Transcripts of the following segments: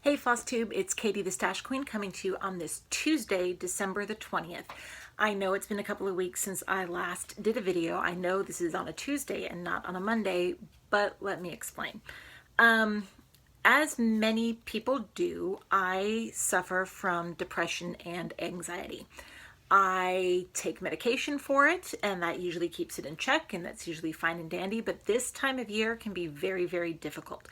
Hey Flosstube, it's Katie the Stash Queen coming to you on this Tuesday, December the 20th. I know it's been a couple of weeks since I last did a video. I know this is on a Tuesday and not on a Monday, but let me explain. As many people do, I suffer from depression and anxiety. I take medication for it, and that usually keeps it in check, and that's usually fine and dandy, but this time of year can be very, very difficult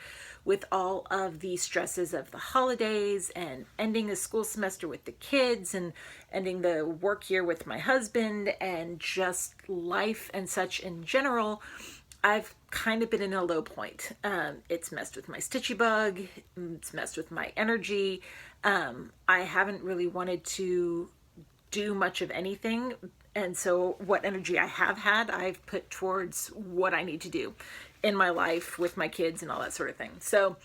with all of the stresses of the holidays and ending the school semester with the kids and ending the work year with my husband and just life and such in general. I've kind of been in a low point. It's messed with my Stitchy bug. It's messed with my energy. I haven't really wanted to do much of anything, and so what energy I have had, I've put towards what I need to do in my life with my kids and all that sort of thing. So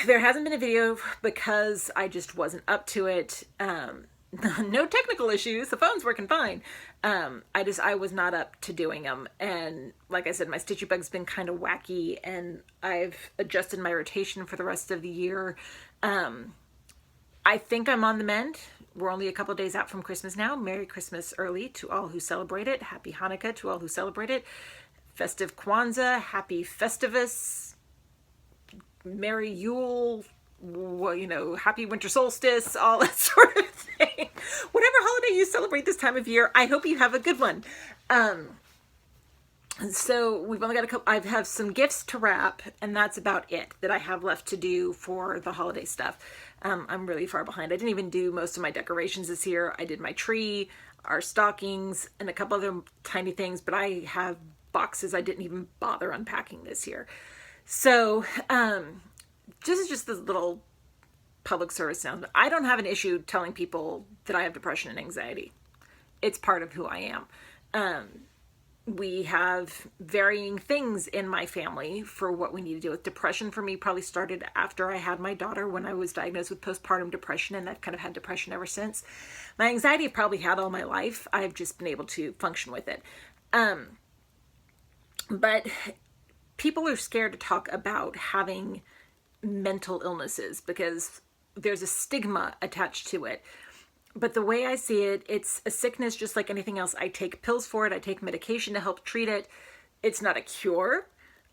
there hasn't been a video because I just wasn't up to it. No technical issues, the phone's working fine. I was not up to doing them, and like I said, my Stitchy bug's been kind of wacky, and I've adjusted my rotation for the rest of the year. I think I'm on the mend. We're only a couple of days out from Christmas now. Merry Christmas early to all who celebrate it. Happy Hanukkah to all who celebrate it. Festive Kwanzaa. Happy Festivus. Merry Yule. Happy Winter Solstice. All that sort of thing. Whatever holiday you celebrate this time of year, I hope you have a good one. So we've only got a couple, I have some gifts to wrap, and that's about it that I have left to do for the holiday stuff. I'm really far behind. I didn't even do most of my decorations this year. I did my tree, our stockings, and a couple other tiny things, but I have boxes I didn't even bother unpacking this year. So just this little public service announcement. I don't have an issue telling people that I have depression and anxiety. It's part of who I am. We have varying things in my family for what we need to deal with. Depression for me probably started after I had my daughter, when I was diagnosed with postpartum depression, and I've kind of had depression ever since. My anxiety I've probably had all my life. I've just been able to function with it. But people are scared to talk about having mental illnesses because there's a stigma attached to it. But the way I see it, it's a sickness just like anything else. I take pills for it. I take medication to help treat it. It's not a cure,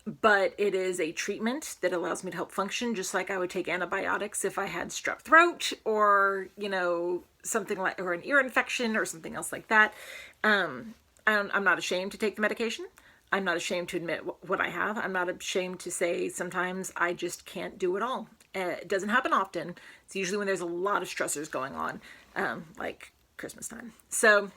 but it is a treatment that allows me to help function, just like I would take antibiotics if I had strep throat or, something like, or an ear infection or something else like that. I'm not ashamed to take the medication. I'm not ashamed to admit what I have. I'm not ashamed to say sometimes I just can't do it all. It doesn't happen often. It's usually when there's a lot of stressors going on, like Christmas time. So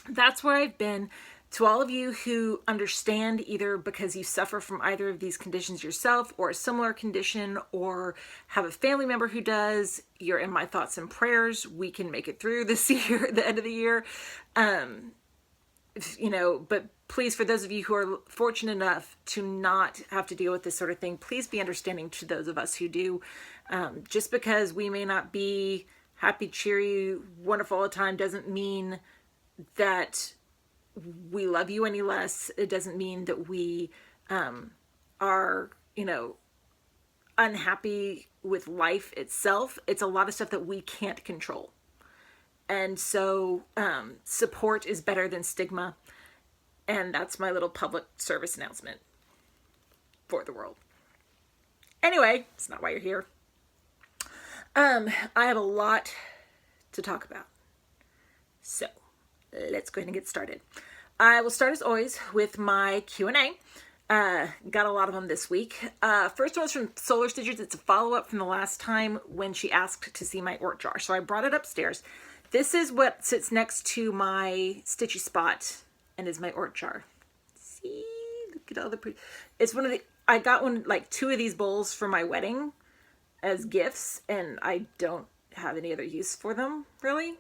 that's where I've been. To all of you who understand, either because you suffer from either of these conditions yourself or a similar condition, or have a family member who does, you're in my thoughts and prayers. We can make it through this year, the end of the year. But please, for those of you who are fortunate enough to not have to deal with this sort of thing, please be understanding to those of us who do. Just because we may not be happy, cheery, wonderful all the time doesn't mean that we love you any less. It doesn't mean that we are, unhappy with life itself. It's a lot of stuff that we can't control. And so support is better than stigma. And that's my little public service announcement for the world. Anyway, it's not why you're here. I have a lot to talk about. So let's go ahead and get started. I will start as always with my Q&A. Got a lot of them this week. First one is from Solar Stitchers. It's a follow-up from the last time when she asked to see my Ort jar. So I brought it upstairs. This is what sits next to my Stitchy spot and is my Ort jar. See, look at all the pretty. It's one of the, I got two of these bowls for my wedding as gifts, and I don't have any other use for them really,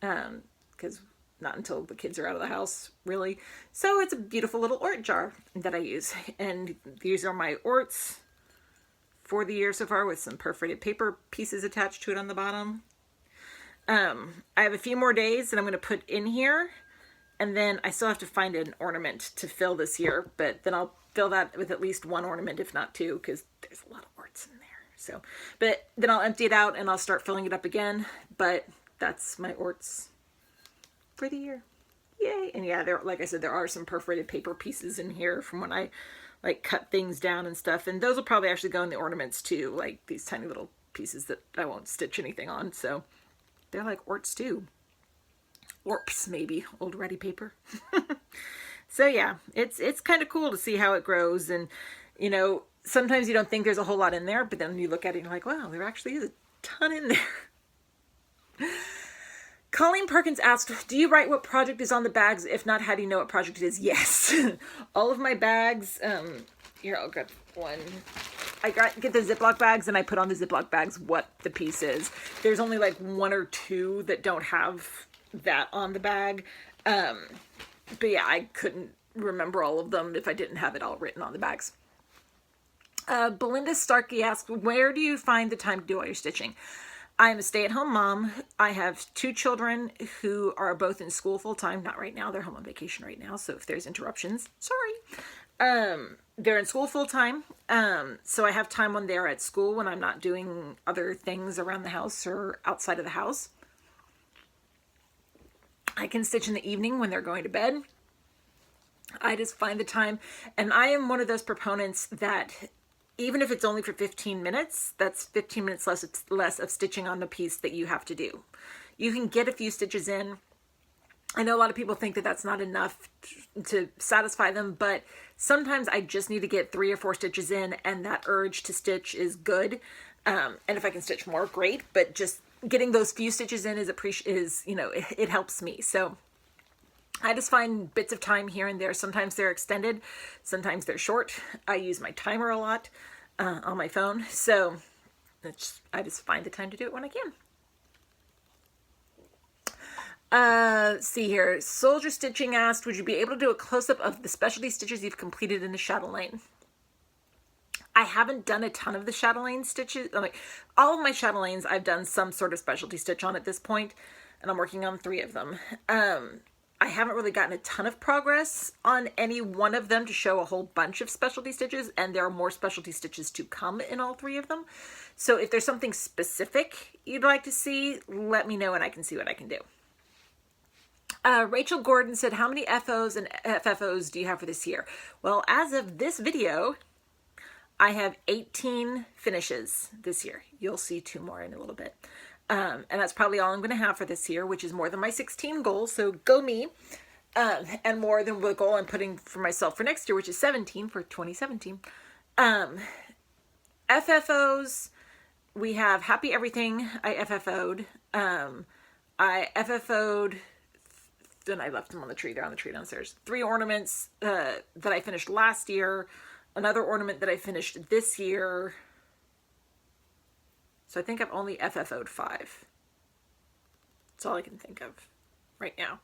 because not until the kids are out of the house really. So it's a beautiful little Ort jar that I use, and these are my Orts for the year so far, with some perforated paper pieces attached to it on the bottom. I have a few more days that I'm going to put in here, and then I still have to find an ornament to fill this year, but then I'll fill that with at least one ornament, if not two, because there's a lot of Orts in there. So, but then I'll empty it out and I'll start filling it up again. But that's my orts for the year. Yay. And yeah, there, like I said, there are some perforated paper pieces in here from when I like cut things down and stuff. And those will probably actually go in the ornaments too, like these tiny little pieces that I won't stitch anything on. So they're like orts too. Orps, maybe, old ready paper. So yeah, it's kind of cool to see how it grows. And, you know, sometimes you don't think there's a whole lot in there, but then you look at it and you're like, wow, there actually is a ton in there. Colleen Perkins asked, do you write what project is on the bags? If not, how do you know what project it is? Yes. All of my bags, here, I'll grab one. I get the Ziploc bags and I put on the Ziploc bags what the piece is. There's only like one or two that don't have that on the bag. But yeah, I couldn't remember all of them if I didn't have it all written on the bags. Belinda Starkey asked, where do you find the time to do all your stitching? I'm a stay-at-home mom. I have 2 children who are both in school full-time. Not right now. They're home on vacation right now. So if there's interruptions, sorry. They're in school full-time. So I have time when they're at school when I'm not doing other things around the house or outside of the house. I can stitch in the evening when they're going to bed. I just find the time. And I am one of those proponents that even if it's only for 15 minutes, that's 15 minutes less of stitching on the piece that you have to do. You can get a few stitches in. I know a lot of people think that that's not enough to satisfy them, but sometimes I just need to get 3 or 4 stitches in, and that urge to stitch is good. And if I can stitch more, great. But just getting those few stitches in is you know, it helps me. So I just find bits of time here and there. Sometimes they're extended, sometimes they're short. I use my timer a lot on my phone. So I just find the time to do it when I can. See here. Soldier Stitching asked, would you be able to do a close-up of the specialty stitches you've completed in the chatelaine? I haven't done a ton of the chatelaine stitches. Like all of my chatelaines, I've done some sort of specialty stitch on at this point, and I'm working on 3 of them. I haven't really gotten a ton of progress on any one of them to show a whole bunch of specialty stitches, and there are more specialty stitches to come in all 3 of them. So if there's something specific you'd like to see, let me know and I can see what I can do. Rachel Gordon said, how many FOs and FFOs do you have for this year? Well, as of this video, I have 18 finishes this year. You'll see 2 more in a little bit. And that's probably all I'm going to have for this year, which is more than my 16 goal. So go me. And more than the goal I'm putting for myself for next year, which is 17 for 2017. FFOs, we have Happy Everything. I FFO'd. I FFO'd, then I left them on the tree. They're on the tree downstairs. 3 ornaments that I finished last year. Another ornament that I finished this year. So I think I've only FFO'd 5. That's all I can think of right now.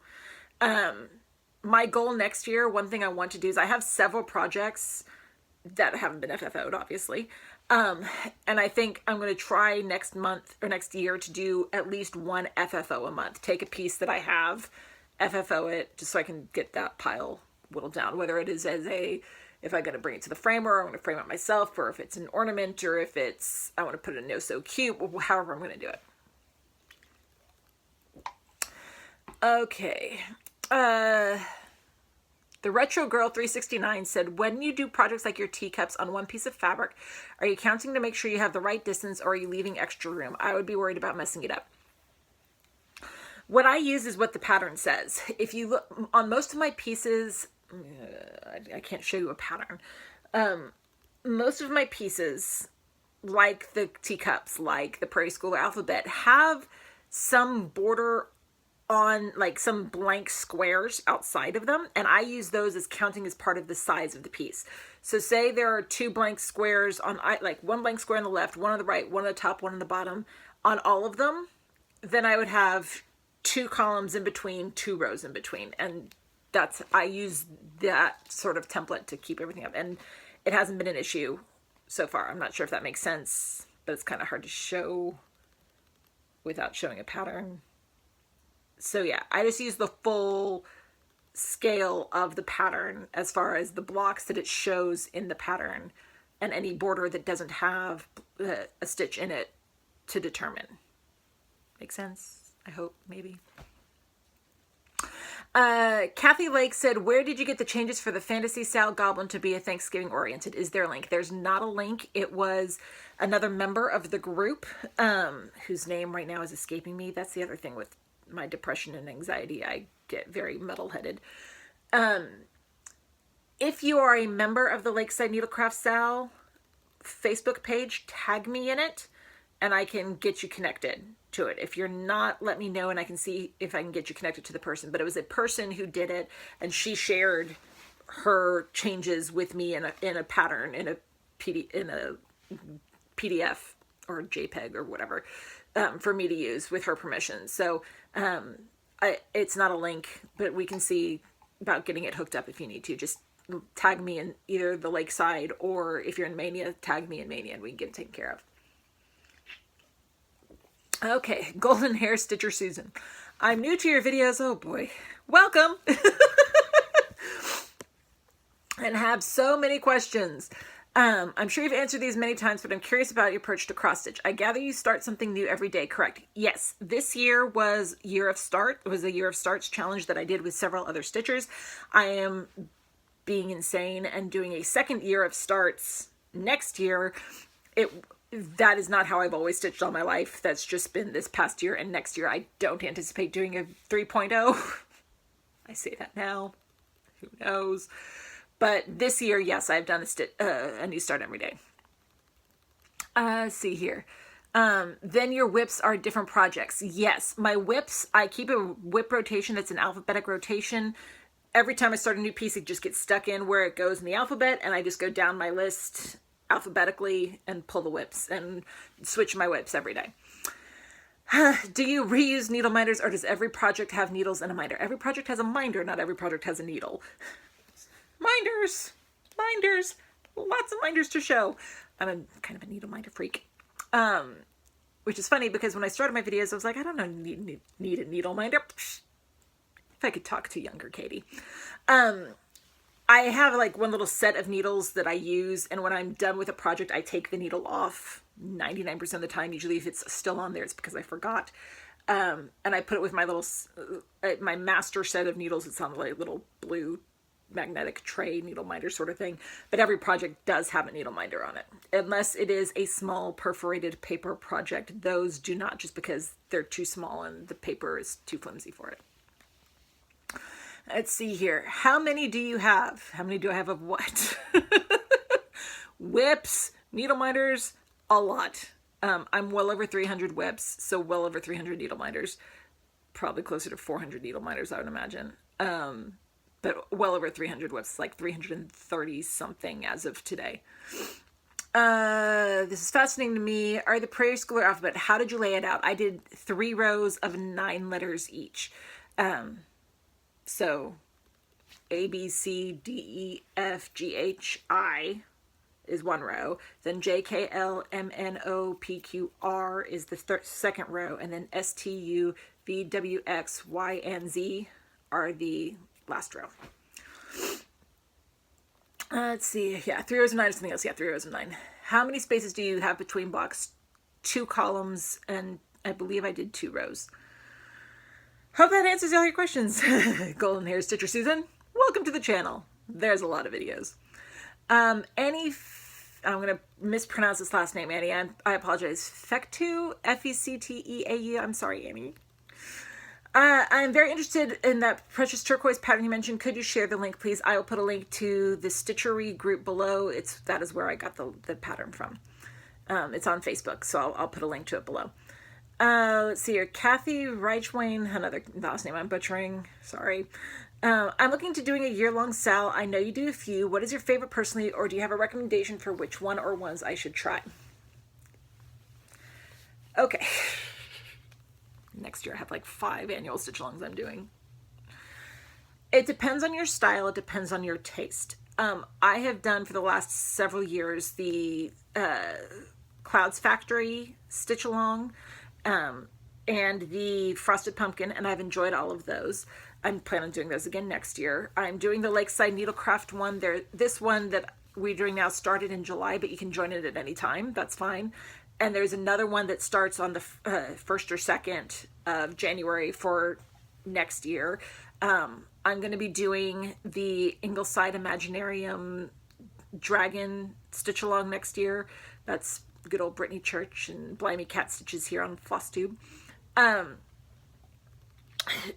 My goal next year, one thing I want to do is I have several projects that haven't been FFO'd, obviously. And I think I'm going to try next month or next year to do at least 1 FFO a month. Take a piece that I have, FFO it, just so I can get that pile whittled down, whether it is as a, if I'm going to bring it to the framer, or I'm going to frame it myself, or if it's an ornament, or if it's, I want to put it in No So Cute, however I'm going to do it. Okay. The Retro Girl 369 said, when you do projects like your teacups on one piece of fabric, are you counting to make sure you have the right distance, or are you leaving extra room? I would be worried about messing it up. What I use is what the pattern says. If you look on most of my pieces, I can't show you a pattern. Most of my pieces, like the teacups, like the Prairie School alphabet, have some border on, like some blank squares outside of them, and I use those as counting as part of the size of the piece. So say there are 2 blank squares on, like 1 blank square on the left, 1 on the right, 1 on the top, 1 on the bottom, on all of them, then I would have 2 columns in between, 2 rows in between, and that's, I use that sort of template to keep everything up, and it hasn't been an issue so far. I'm not sure if that makes sense, but it's kind of hard to show without showing a pattern. So yeah, I just use the full scale of the pattern as far as the blocks that it shows in the pattern and any border that doesn't have a stitch in it to determine. Make sense? I hope, maybe. Kathy Lake said, where did you get the changes for the fantasy style goblin to be a Thanksgiving oriented? Is there a link? There's not a link. It was another member of the group, whose name right now is escaping me. That's the other thing with my depression and anxiety. I get very metal-headed. If you are a member of the Lakeside Needlecraft Sal Facebook page, tag me in it and I can get you connected to it. If you're not, let me know and I can see if I can get you connected to the person. But it was a person who did it, and she shared her changes with me in a pattern, in a PDF or JPEG or whatever, for me to use with her permission. So it's not a link, but we can see about getting it hooked up if you need to. Just tag me in either the Lakeside, or if you're in Mania, tag me in Mania and we can get it taken care of. Okay, Golden Hair Stitcher Susan. I'm new to your videos. Oh boy. Welcome. And have so many questions. I'm sure you've answered these many times, but I'm curious about your approach to cross stitch. I gather you start something new every day, correct? Yes. This year was Year of Start. It was a Year of Starts challenge that I did with several other stitchers. I am being insane and doing a second Year of Starts next year. That is not how I've always stitched all my life. That's just been this past year, and next year I don't anticipate doing a 3.0. I say that now. Who knows? But this year, yes, I've done a new start every day. See here. Then your whips are different projects. Yes, my whips, I keep a whip rotation that's an alphabetic rotation. Every time I start a new piece, it just gets stuck in where it goes in the alphabet, and I just go down my list alphabetically and pull the whips and switch my whips every day. Do you reuse needle minders, or does every project have needles and a minder? Every project has a minder, not every project has a needle. Minders, lots of minders to show. I'm kind of a needle minder freak. Which is funny because when I started my videos, I was like, I don't know, need a needle minder. If I could talk to younger Katie. I have like one little set of needles that I use, and when I'm done with a project, I take the needle off 99% of the time. Usually if it's still on there, it's because I forgot. And I put it with my little, my master set of needles. It's on like a little blue magnetic tray needle minder sort of thing. But every project does have a needle minder on it. Unless it is a small perforated paper project. Those do not, just because they're too small and the paper is too flimsy for it. Let's see here. How many do you have? How many do I have of what? Whips, needle minders, a lot. I'm well over 300 whips, so well over 300 needle minders. Probably closer to 400 needle minders, I would imagine. But well over 300 whips, like 330 something as of today. This is fascinating to me. Are the Prairie Schooler alphabet, how did you lay it out? I did 3 rows of 9 letters each. So A, B, C, D, E, F, G, H, I is 1 row. Then J, K, L, M, N, O, P, Q, R is the second row. And then S, T, U, V, W, X, Y, and Z are the last row. Let's see. Yeah, 3 rows of 9 or something else. Yeah, 3 rows of 9. How many spaces do you have between blocks? 2 columns, and I believe I did 2 rows. Hope that answers all your questions. Golden Hair Stitcher Susan, welcome to the channel. There's a lot of videos. I'm going to mispronounce this last name, Annie. I apologize. Fectu, F-E-C-T-E-A-U. I'm sorry, Annie. I'm very interested in that precious turquoise pattern you mentioned. Could you share the link, please? I will put a link to the Stitchery group below. That is where I got the pattern from. It's on Facebook, so I'll put a link to it below. Let's see here. Kathy Reichwein, another last name I'm butchering. Sorry. I'm looking to doing a year-long sal. I know you do a few. What is your favorite personally, or do you have a recommendation for which one or ones I should try? Okay. Next year I have like 5 annual stitch-alongs I'm doing. It depends on your style. It depends on your taste. I have done for the last several years the Clouds Factory stitch-along. And the Frosted Pumpkin, and I've enjoyed all of those. I'm planning on doing those again next year. I'm doing the Lakeside Needlecraft one. This one that we're doing now started in July, but you can join it at any time. That's fine. And there's another one that starts on the 1st or 2nd of January for next year. I'm going to be doing the Ingleside Imaginarium Dragon Stitch Along next year. That's good old Brittany Church and Blimey Cat Stitches here on Flosstube.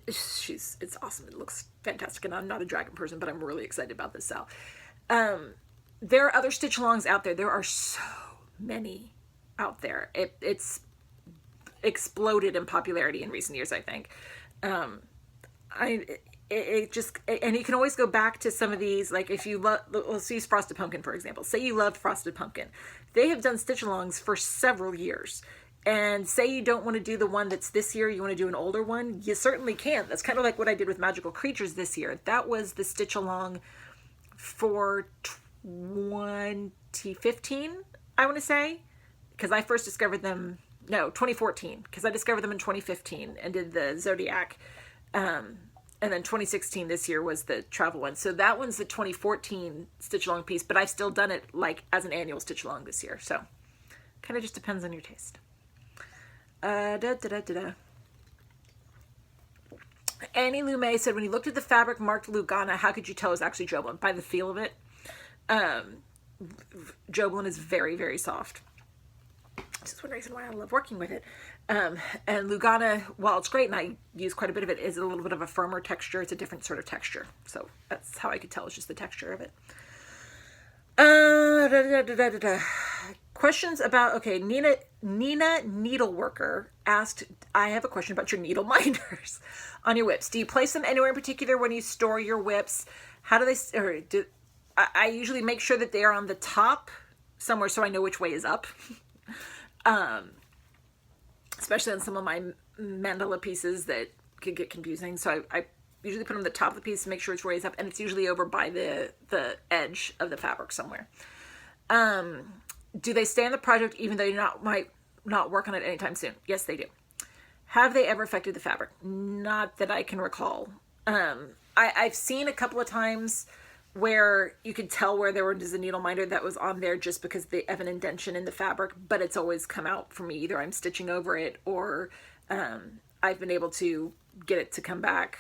It's awesome. It looks fantastic, and I'm not a dragon person, but I'm really excited about this Sal. There are other Stitch Alongs out there. There are so many out there. It's exploded in popularity in recent years, I think. And you can always go back to some of these, like if you love, let's use Frosted Pumpkin, for example. Say you loved Frosted Pumpkin. They have done Stitch Alongs for several years. And say you don't want to do the one that's this year, you want to do an older one, you certainly can. That's kind of like what I did with Magical Creatures this year. That was the Stitch Along for 2015, I want to say, because I first discovered them, no, 2014, because I discovered them in 2015 and did the Zodiac. And then 2016 this year was the travel one. So that one's the 2014 Stitch Along piece, but I've still done it like as an annual Stitch Along this year. So kind of just depends on your taste. Annie Lume said, when you looked at the fabric marked Lugana, how could you tell it was actually Joblin? By the feel of it. Joblin is very, very soft. This is one reason why I love working with it. And Lugana, while it's great and I use quite a bit of it, is a little bit of a firmer texture. It's a different sort of texture. So that's how I could tell. It's just the texture of it. Questions about, okay, Nina Needleworker asked, I have a question about your needle minders on your whips. Do you place them anywhere in particular when you store your whips? How do they, I usually make sure that they are on the top somewhere so I know which way is up. Especially on some of my mandala pieces that could get confusing. So I usually put them on the top of the piece to make sure it's raised up, and it's usually over by the edge of the fabric somewhere. Do they stay on the project even though you might not work on it anytime soon? Yes, they do. Have they ever affected the fabric? Not that I can recall. I've seen a couple of times where you could tell where there was a needle minder that was on there just because they have an indentation in the fabric, but it's always come out for me. Either I'm stitching over it or I've been able to get it to come back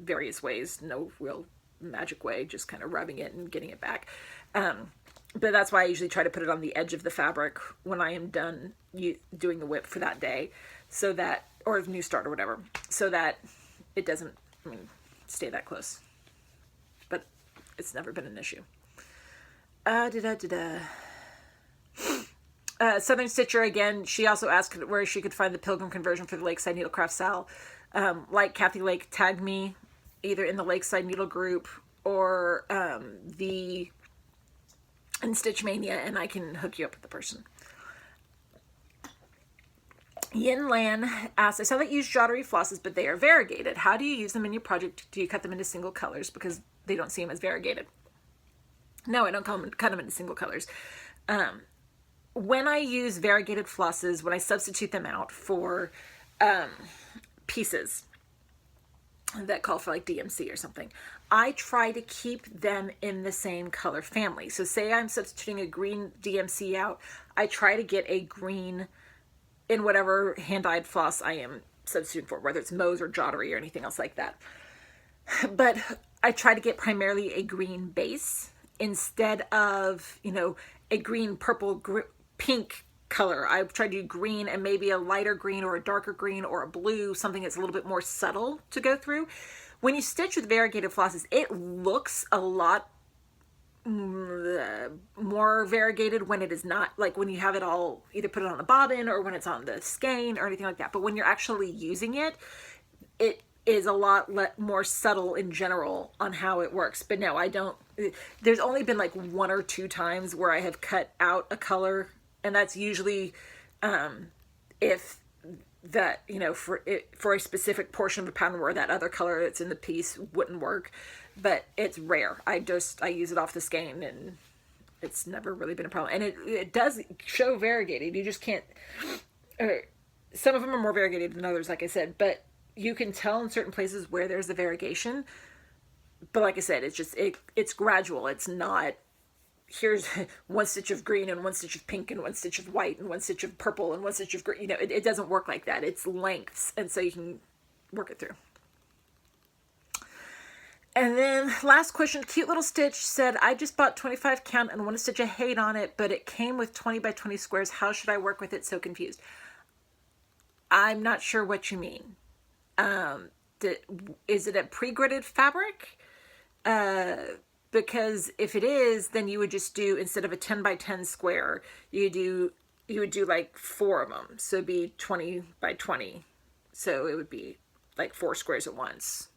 various ways. No real magic way, just kind of rubbing it and getting it back. But that's why I usually try to put it on the edge of the fabric when I am done doing the whip for that day, so that, or a new start or whatever, so that it doesn't, stay that close. But it's never been an issue. Southern Stitcher, again, she also asked where she could find the Pilgrim conversion for the Lakeside Needlecraft Sal. Like Kathy Lake, tag me either in the Lakeside Needle group or in Stitch Mania, and I can hook you up with the person. Yin Lan asks, I saw that you use jottery flosses, but they are variegated. How do you use them in your project? Do you cut them into single colors because they don't see them as variegated? No, I don't cut them into single colors. When I use variegated flosses, when I substitute them out for pieces that call for like DMC or something, I try to keep them in the same color family. So say I'm substituting a green DMC out, I try to get a green in whatever hand-dyed floss I am substituting for, whether it's Mo's or Jottery or anything else like that. But I try to get primarily a green base instead of, a green, purple, pink color. I try to do green and maybe a lighter green or a darker green or a blue, something that's a little bit more subtle to go through. When you stitch with variegated flosses, it looks a lot more variegated when it is not, like when you have it all either put it on a bobbin or when it's on the skein or anything like that. But when you're actually using it, it is a lot more subtle in general on how it works. But no, I don't, there's only been like 1 or 2 times where I have cut out a color, and that's usually if that, for a specific portion of a pattern where that other color that's in the piece wouldn't work. But it's rare. I use it off the skein, and it's never really been a problem. And it does show variegated. You just can't, some of them are more variegated than others, like I said, but you can tell in certain places where there's the variegation. But like I said, it's just, it's gradual. It's not here's one stitch of green and one stitch of pink and one stitch of white and one stitch of purple and one stitch of green. You know, it doesn't work like that. It's lengths, and so you can work it through. And then last question, cute little Stitch said, I just bought 25 count and want to stitch a height on it, but it came with 20 by 20 squares. How should I work with it? So confused. I'm not sure what you mean. Is it a pre-gridded fabric? Because if it is, then you would just do, instead of a 10 by 10 square, you would do like 4 of them. So it'd be 20 by 20. So it would be like 4 squares at once.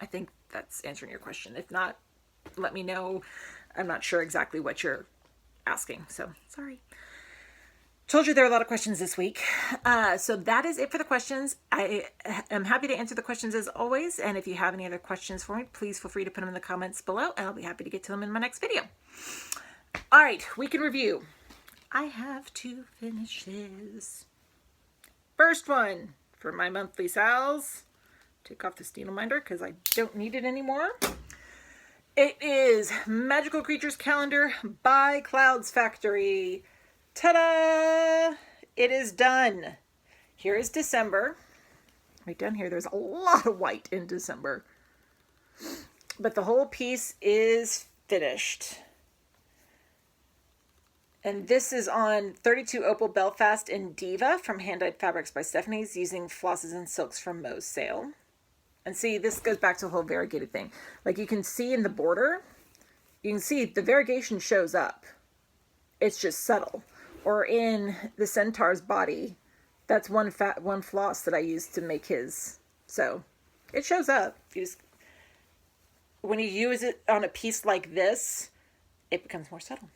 I think that's answering your question. If not, let me know. I'm not sure exactly what you're asking, so sorry. Told you there are a lot of questions this week. So that is it for the questions. I am happy to answer the questions as always. And if you have any other questions for me, please feel free to put them in the comments below, and I'll be happy to get to them in my next video. All right, week in review. I have 2 finishes. First one for my monthly sales. Take off this needle minder because I don't need it anymore. It is Magical Creatures Calendar by Clouds Factory. Ta-da! It is done. Here is December. Right down here, there's a lot of white in December. But the whole piece is finished. And this is on 32 Opal Belfast in Diva from Hand Dyed Fabrics by Stephanie's, using flosses and silks from Mo's sale. And see, this goes back to the whole variegated thing. Like you can see in the border, you can see the variegation shows up. It's just subtle. Or in the centaur's body, that's one floss that I used to make his. So it shows up. When you use it on a piece like this, it becomes more subtle.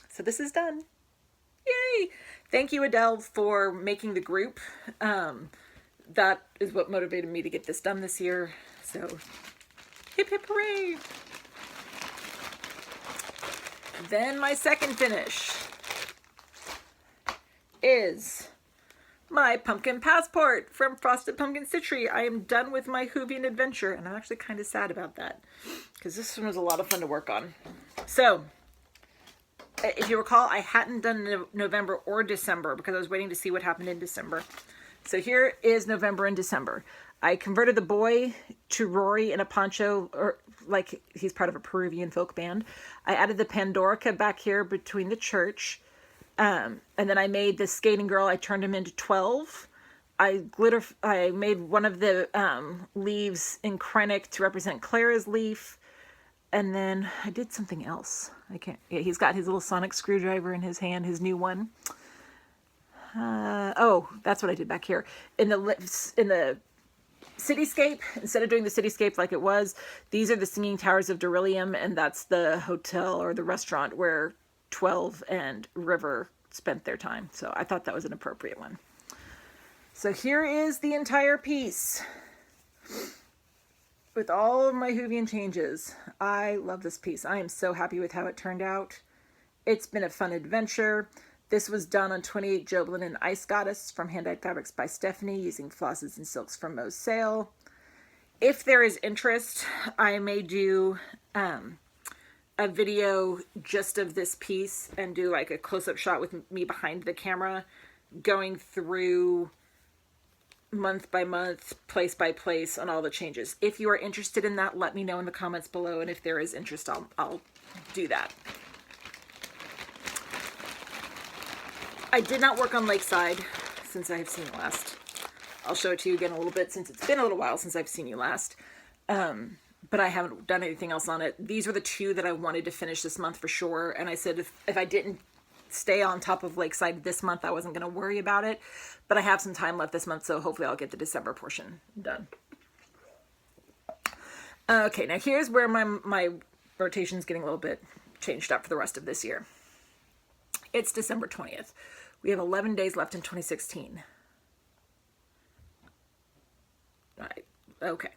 So this is done. Yay! Thank you, Adele, for making the group. That is what motivated me to get this done this year. So hip hip hooray! Then my second finish is my pumpkin passport from Frosted Pumpkin Stitchery. I am done with my Whovian adventure, and I'm actually kind of sad about that because this one was a lot of fun to work on. So if you recall, I hadn't done November or December because I was waiting to see what happened in December. So here is November and December. I converted the boy to Rory in a poncho, or like he's part of a Peruvian folk band. I added the Pandorica back here between the church. And then I made the skating girl. I turned him into 12. I made one of the leaves in Krennic to represent Clara's leaf. And then I did something else. He's got his little sonic screwdriver in his hand, his new one. Oh, that's what I did back here. In the cityscape, instead of doing the cityscape like it was, these are the Singing Towers of Beryllium, and that's the hotel or the restaurant where 12 and River spent their time. So I thought that was an appropriate one. So here is the entire piece with all of my Whovian changes. I love this piece. I am so happy with how it turned out. It's been a fun adventure. This was done on 28 Joblin and Ice Goddess from Hand Dyed Fabrics by Stephanie, using flosses and silks from Mo's sale. If there is interest, I may do a video just of this piece and do like a close-up shot with me behind the camera, going through month by month, place by place on all the changes. If you are interested in that, let me know in the comments below, and if there is interest, I'll do that. I did not work on Lakeside since I have seen you last. I'll show it to you again a little bit since it's been a little while since I've seen you last. But I haven't done anything else on it. These were the 2 that I wanted to finish this month for sure. And I said if I didn't stay on top of Lakeside this month, I wasn't going to worry about it. But I have some time left this month, so hopefully I'll get the December portion done. Okay, now here's where my rotation's getting a little bit changed up for the rest of this year. It's December 20th. We have 11 days left in 2016. Right. Okay.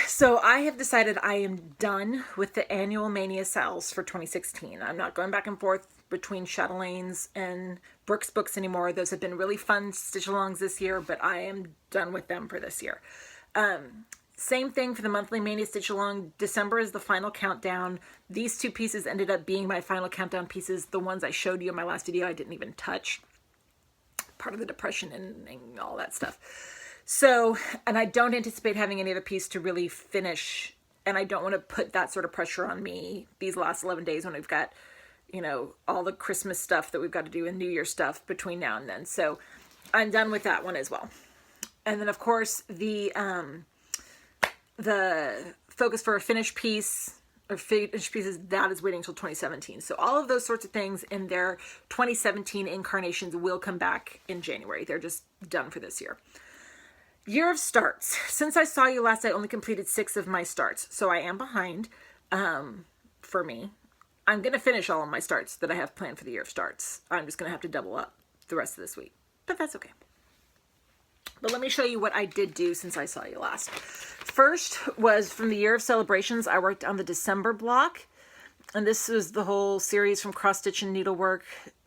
So I have decided I am done with the annual Mania sales for 2016. I'm not going back and forth between Chatelaines and Brooks Books anymore. Those have been really fun stitch-alongs this year, but I am done with them for this year. Same thing for the monthly Mania Stitch Along. December is the final countdown. These two pieces ended up being my final countdown pieces. The ones I showed you in my last video, I didn't even touch. Part of the depression and all that stuff. So, and I don't anticipate having any other piece to really finish. And I don't want to put that sort of pressure on me these last 11 days when we've got, you know, all the Christmas stuff that we've got to do and New Year stuff between now and then. So I'm done with that one as well. And then of course the focus for a finished piece or finished pieces, that is waiting until 2017. So all of those sorts of things in their 2017 incarnations will come back in January. They're just done for this year. Year of starts. Since I saw you last, I only completed 6 of my starts. So I am behind for me. I'm going to finish all of my starts that I have planned for the year of starts. I'm just going to have to double up the rest of this week, but that's okay. But let me show you what I did do since I saw you last. First was from the year of celebrations. I worked on the December block, and this was the whole series from Cross Stitch and Needlework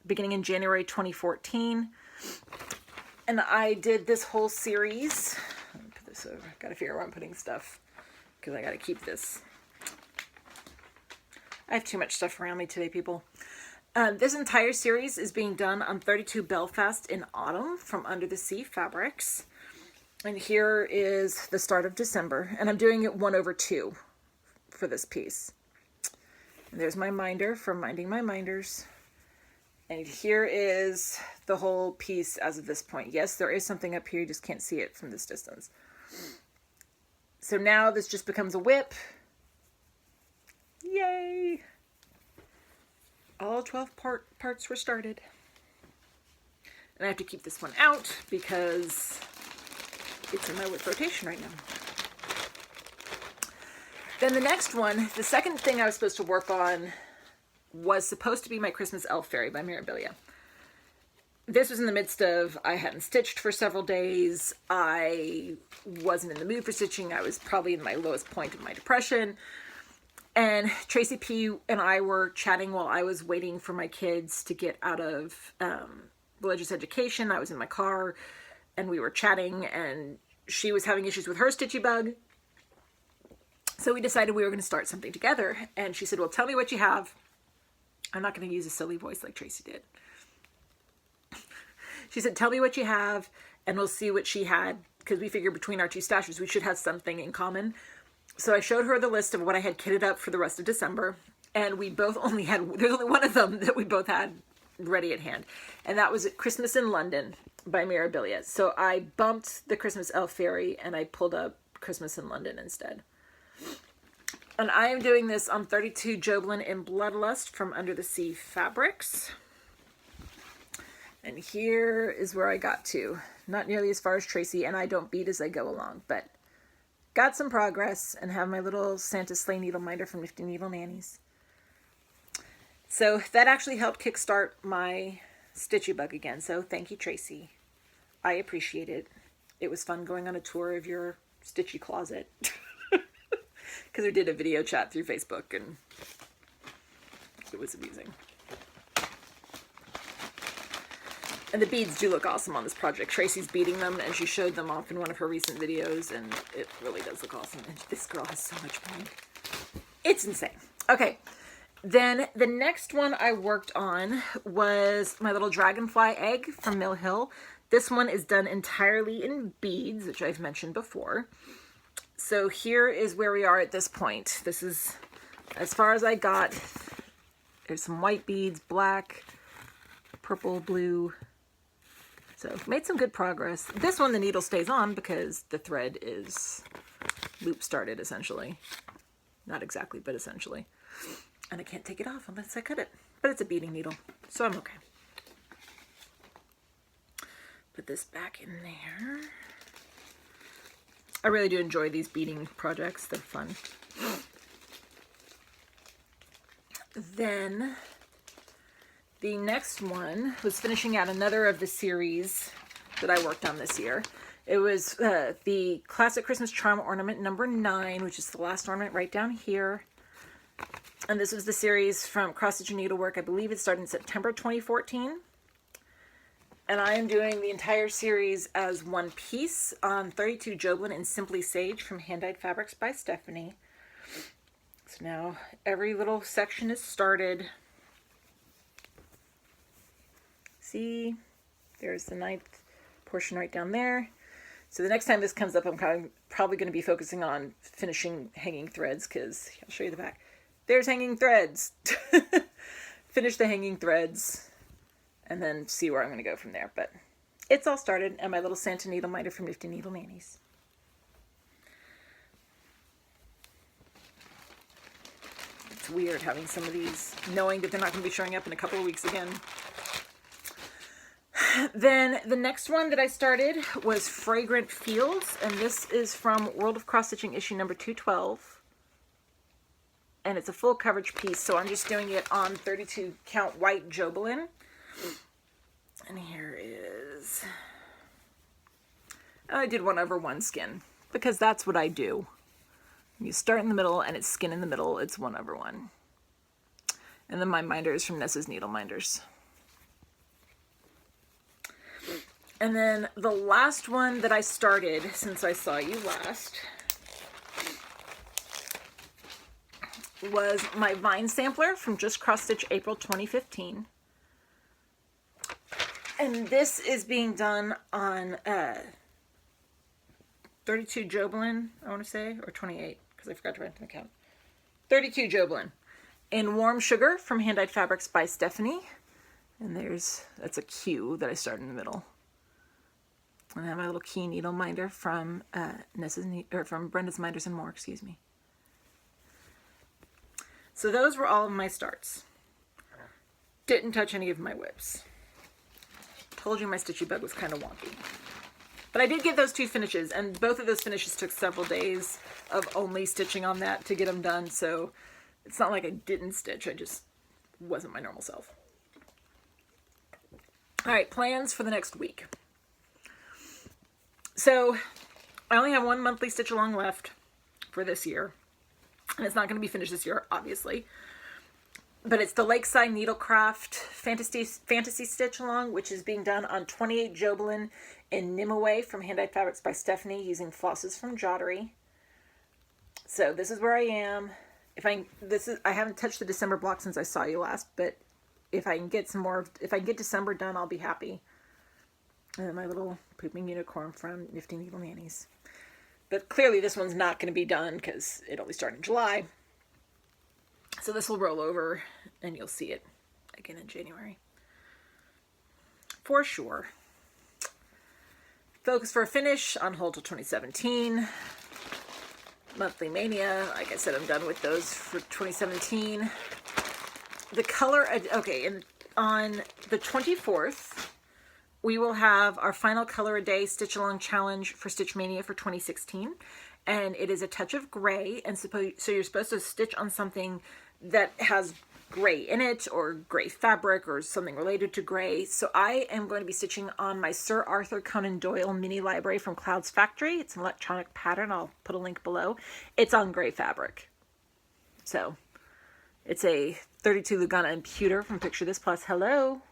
beginning in January 2014. And I did this whole series. Let me put this over. Got to figure out where I'm putting stuff because I got to keep this. I have too much stuff around me today, people. This entire series is being done on 32 Belfast in Autumn from Under the Sea Fabrics. And here is the start of December. And I'm doing it 1/2 for this piece. And there's my minder from Minding My Minders. And here is the whole piece as of this point. Yes, there is something up here. You just can't see it from this distance. So now this just becomes a whip. Yay! All 12 parts were started. And I have to keep this one out because it's in my whip rotation right now. Then the next one, the second thing I was supposed to work on was supposed to be my Christmas Elf Fairy by Mirabilia. This was in the midst of, I hadn't stitched for several days. I wasn't in the mood for stitching. I was probably in my lowest point of my depression. And Tracy P and I were chatting while I was waiting for my kids to get out of religious education. I was in my car and we were chatting, and she was having issues with her Stitchy bug. So we decided we were going to start something together. And she said, well, tell me what you have. I'm not going to use a silly voice like Tracy did. She said, tell me what you have and we'll see what she had, because we figured between our two stashes we should have something in common. So I showed her the list of what I had kitted up for the rest of December, and we both only had, there's only one of them that we both had ready at hand, and that was Christmas in London by Mirabilia. So I bumped the Christmas Elf Fairy and I pulled up Christmas in London instead. And I am doing this on 32 Joblin in Bloodlust from Under the Sea Fabrics. And here is where I got to. Not nearly as far as Tracy, and I don't beat as I go along, but got some progress and have my little Santa sleigh needle minder from Nifty Needle Nannies. So that actually helped kickstart my Stitchy bug again. So thank you, Tracy. I appreciate it. It was fun going on a tour of your Stitchy closet. Because we did a video chat through Facebook and it was amusing. And the beads do look awesome on this project. Tracy's beading them and she showed them off in one of her recent videos and it really does look awesome. And this girl has so much fun. It's insane. Okay. Then the next one I worked on was my little dragonfly egg from Mill Hill. This one is done entirely in beads, which I've mentioned before. So here is where we are at this point. This is as far as I got. There's some white beads, black, purple, blue. So made some good progress. This one the needle stays on because the thread is loop started essentially. Not exactly, but essentially. And I can't take it off unless I cut it. But it's a beading needle, so I'm okay. Put this back in there. I really do enjoy these beading projects. They're fun. Then the next one was finishing out another of the series that I worked on this year. It was the Classic Christmas Charm Ornament number 9, which is the last ornament right down here. And this was the series from Cross Stitch and Needlework. I believe it started in September 2014. And I am doing the entire series as one piece on 32 Joblin and Simply Sage from Hand-Dyed Fabrics by Stephanie. So now every little section is started. See, there's the 9th portion right down there. So the next time this comes up, I'm probably going to be focusing on finishing hanging threads, because I'll show you the back. There's hanging threads. Finish the hanging threads and then see where I'm going to go from there. But it's all started, and my little Santa needle minder from Nifty Needle Nannies. It's weird having some of these, knowing that they're not going to be showing up in a couple of weeks again. Then the next one that I started was Fragrant Fields, and this is from World of Cross Stitching issue number 212. And it's a full coverage piece, so I'm just doing it on 32 count white Joblin. And here is, I did 1/1 skin, because that's what I do. You start in the middle and it's skin in the middle, it's 1/1. And then my minder is from Nessa's Needle Minders. And then the last one that I started since I saw you last was my Vine Sampler from Just Cross Stitch April 2015. And this is being done on 32 Joblin, I want to say, or 28, because I forgot to write the count. 32 Joblin in Warm Sugar from Hand-Dyed Fabrics by Stephanie. And that's a Q that I started in the middle. And I have my little key needle minder from from Brenda's Minders and More, excuse me. So those were all of my starts. Didn't touch any of my whips. Told you my Stitchy bug was kind of wonky. But I did get those 2 finishes, and both of those finishes took several days of only stitching on that to get them done, so it's not like I didn't stitch, I just wasn't my normal self. Alright, plans for the next week. So, I only have 1 monthly stitch along left for this year. And it's not going to be finished this year, obviously. But it's the Lakeside Needlecraft Fantasy Stitch Along, which is being done on 28 Joblin in Nimue from Hand-Dyed Fabrics by Stephanie using flosses from Jottery. So this is where I am. I haven't touched the December block since I saw you last, but if I can get December done, I'll be happy. And then my little pooping unicorn from Nifty Needle Nannies. But clearly this one's not going to be done because it only started in July. So this will roll over and you'll see it again in January. For sure. Focus for a Finish on hold till 2017. Monthly Mania, like I said, I'm done with those for 2017. The color, okay, and on the 24th, we will have our final Color a Day Stitch Along Challenge for Stitch Mania for 2016. And it is a touch of gray. And so you're supposed to stitch on something that has gray in it, or gray fabric, or something related to gray. So I am going to be stitching on my Sir Arthur Conan Doyle mini library from Cloud's Factory. It's an electronic pattern. I'll put a link below. It's on gray fabric. So it's a 32 Lugana and pewter from Picture This Plus. Hello.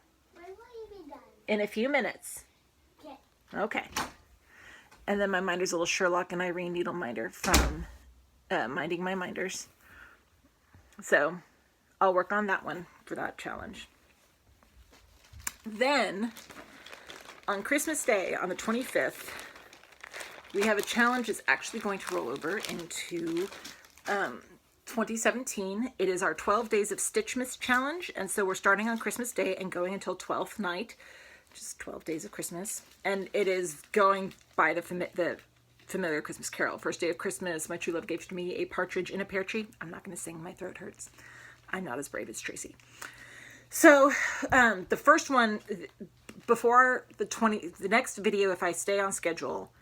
In a few minutes. Okay. Okay. And then my minder's a little Sherlock and Irene needle minder from Minding My Minders. So I'll work on that one for that challenge. Then on Christmas Day, on the 25th, we have a challenge that's actually going to roll over into 2017. It is our 12 Days of Stitchmas challenge. And so we're starting on Christmas Day and going until 12th night. Just 12 days of Christmas, and it is going by the familiar Christmas carol. First day of Christmas, my true love gave to me a partridge in a pear tree. I'm not going to sing, my throat hurts. I'm not as brave as Tracy. So the first one before the next video, if I stay on schedule,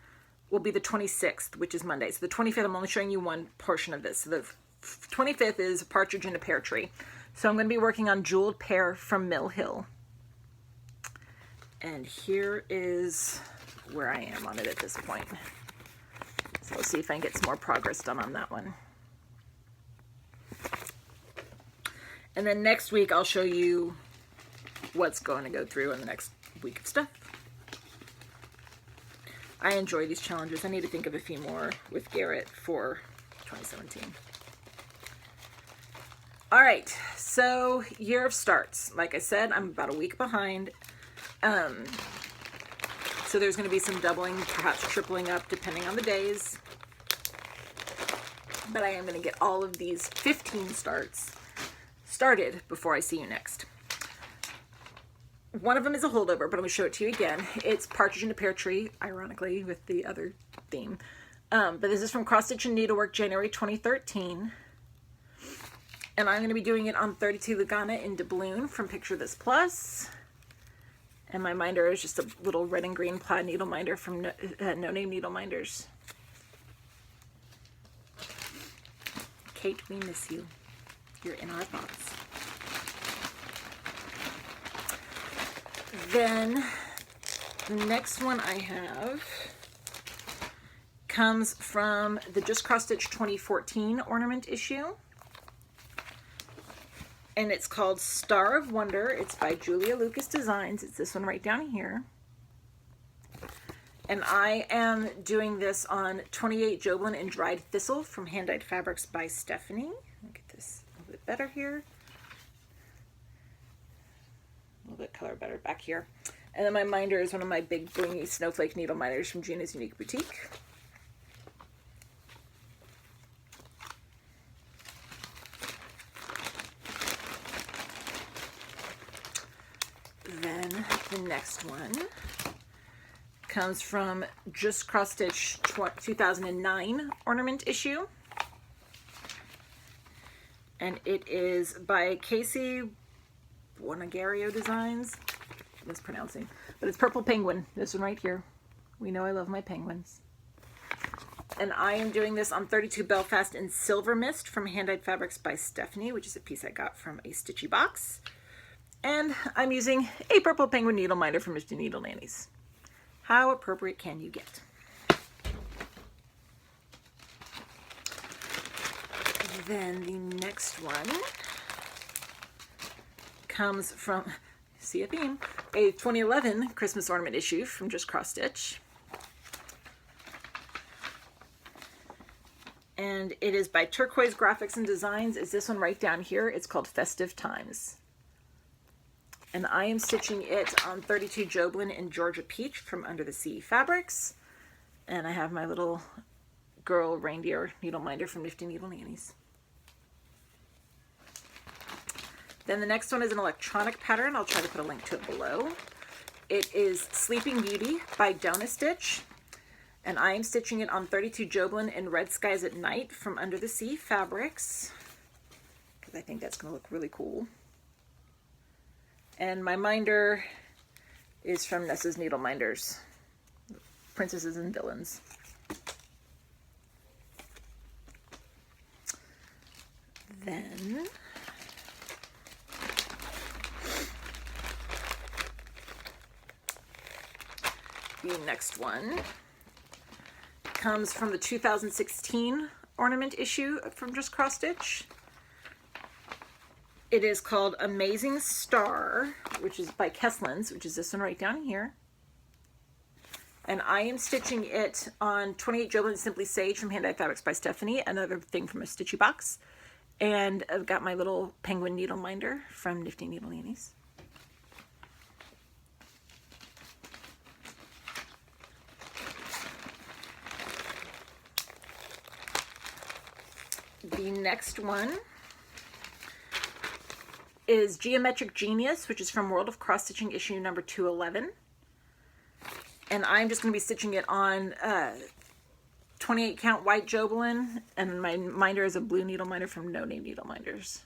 will be the 26th, which is Monday. So the 25th, I'm only showing you one portion of this. So the 25th is a partridge in a pear tree. So I'm going to be working on Jeweled Pear from Mill Hill. And here is where I am on it at this point. So let's see if I can get some more progress done on that one. And then next week I'll show you what's going to go through in the next week of stuff. I enjoy these challenges. I need to think of a few more with Garrett for 2017. All right, so year of starts. Like I said, I'm about a week behind. So there's going to be some doubling, perhaps tripling up, depending on the days. But I am going to get all of these 15 starts started before I see you next. One of them is a holdover, but I'm going to show it to you again. It's Partridge in a Pear Tree, ironically, with the other theme. But this is from Cross Stitch and Needlework, January 2013. And I'm going to be doing it on 32 Lugana in doubloon from Picture This Plus. And my minder is just a little red and green plaid needle minder from No Name Needle Minders. Kate, we miss you. You're in our thoughts. Then the next one I have comes from the Just Cross Stitch 2014 ornament issue. And it's called Star of Wonder. It's by Julia Lucas Designs. It's this one right down here. And I am doing this on 28 Joblin and Dried Thistle from Hand Dyed Fabrics by Stephanie. I'll get this a little bit better here. A little bit color better back here. And then my minder is one of my big blingy snowflake needle minders from Gina's Unique Boutique. Then the next one comes from Just Cross Stitch 2009 ornament issue. And it is by Casey Buonagario Designs. Mispronouncing. But it's Purple Penguin. This one right here. We know I love my penguins. And I am doing this on 32 Belfast in Silver Mist from Hand Dyed Fabrics by Stephanie, which is a piece I got from a Stitchy box. And I'm using a Purple Penguin needle minder from Mr. Needle Nannies. How appropriate can you get? Then the next one comes from, see a theme, a 2011 Christmas ornament issue from Just Cross Stitch. And it is by Turquoise Graphics and Designs. It's this one right down here. It's called Festive Times. And I am stitching it on 32 Joblin and Georgia Peach from Under the Sea Fabrics. And I have my little girl reindeer needle minder from Nifty Needle Nannies. Then the next one is an electronic pattern. I'll try to put a link to it below. It is Sleeping Beauty by Donna Stitch. And I am stitching it on 32 Joblin and Red Skies at Night from Under the Sea Fabrics. Because I think that's going to look really cool. And my minder is from Nessa's Needle Minders, Princesses and Villains. Then the next one comes from the 2016 ornament issue from Just Cross Stitch. It is called Amazing Star, which is by Kesslins, which is this one right down here. And I am stitching it on 28 Joblin Simply Sage from Hand Dyed Fabrics by Stephanie, another thing from a Stitchy box. And I've got my little penguin needle minder from Nifty Needle Nannies. The next one is Geometric Genius, which is from World of Cross Stitching issue number 211. And I'm just going to be stitching it on 28 count white Joblin, and my minder is a blue needle minder from No Name Needle Minders.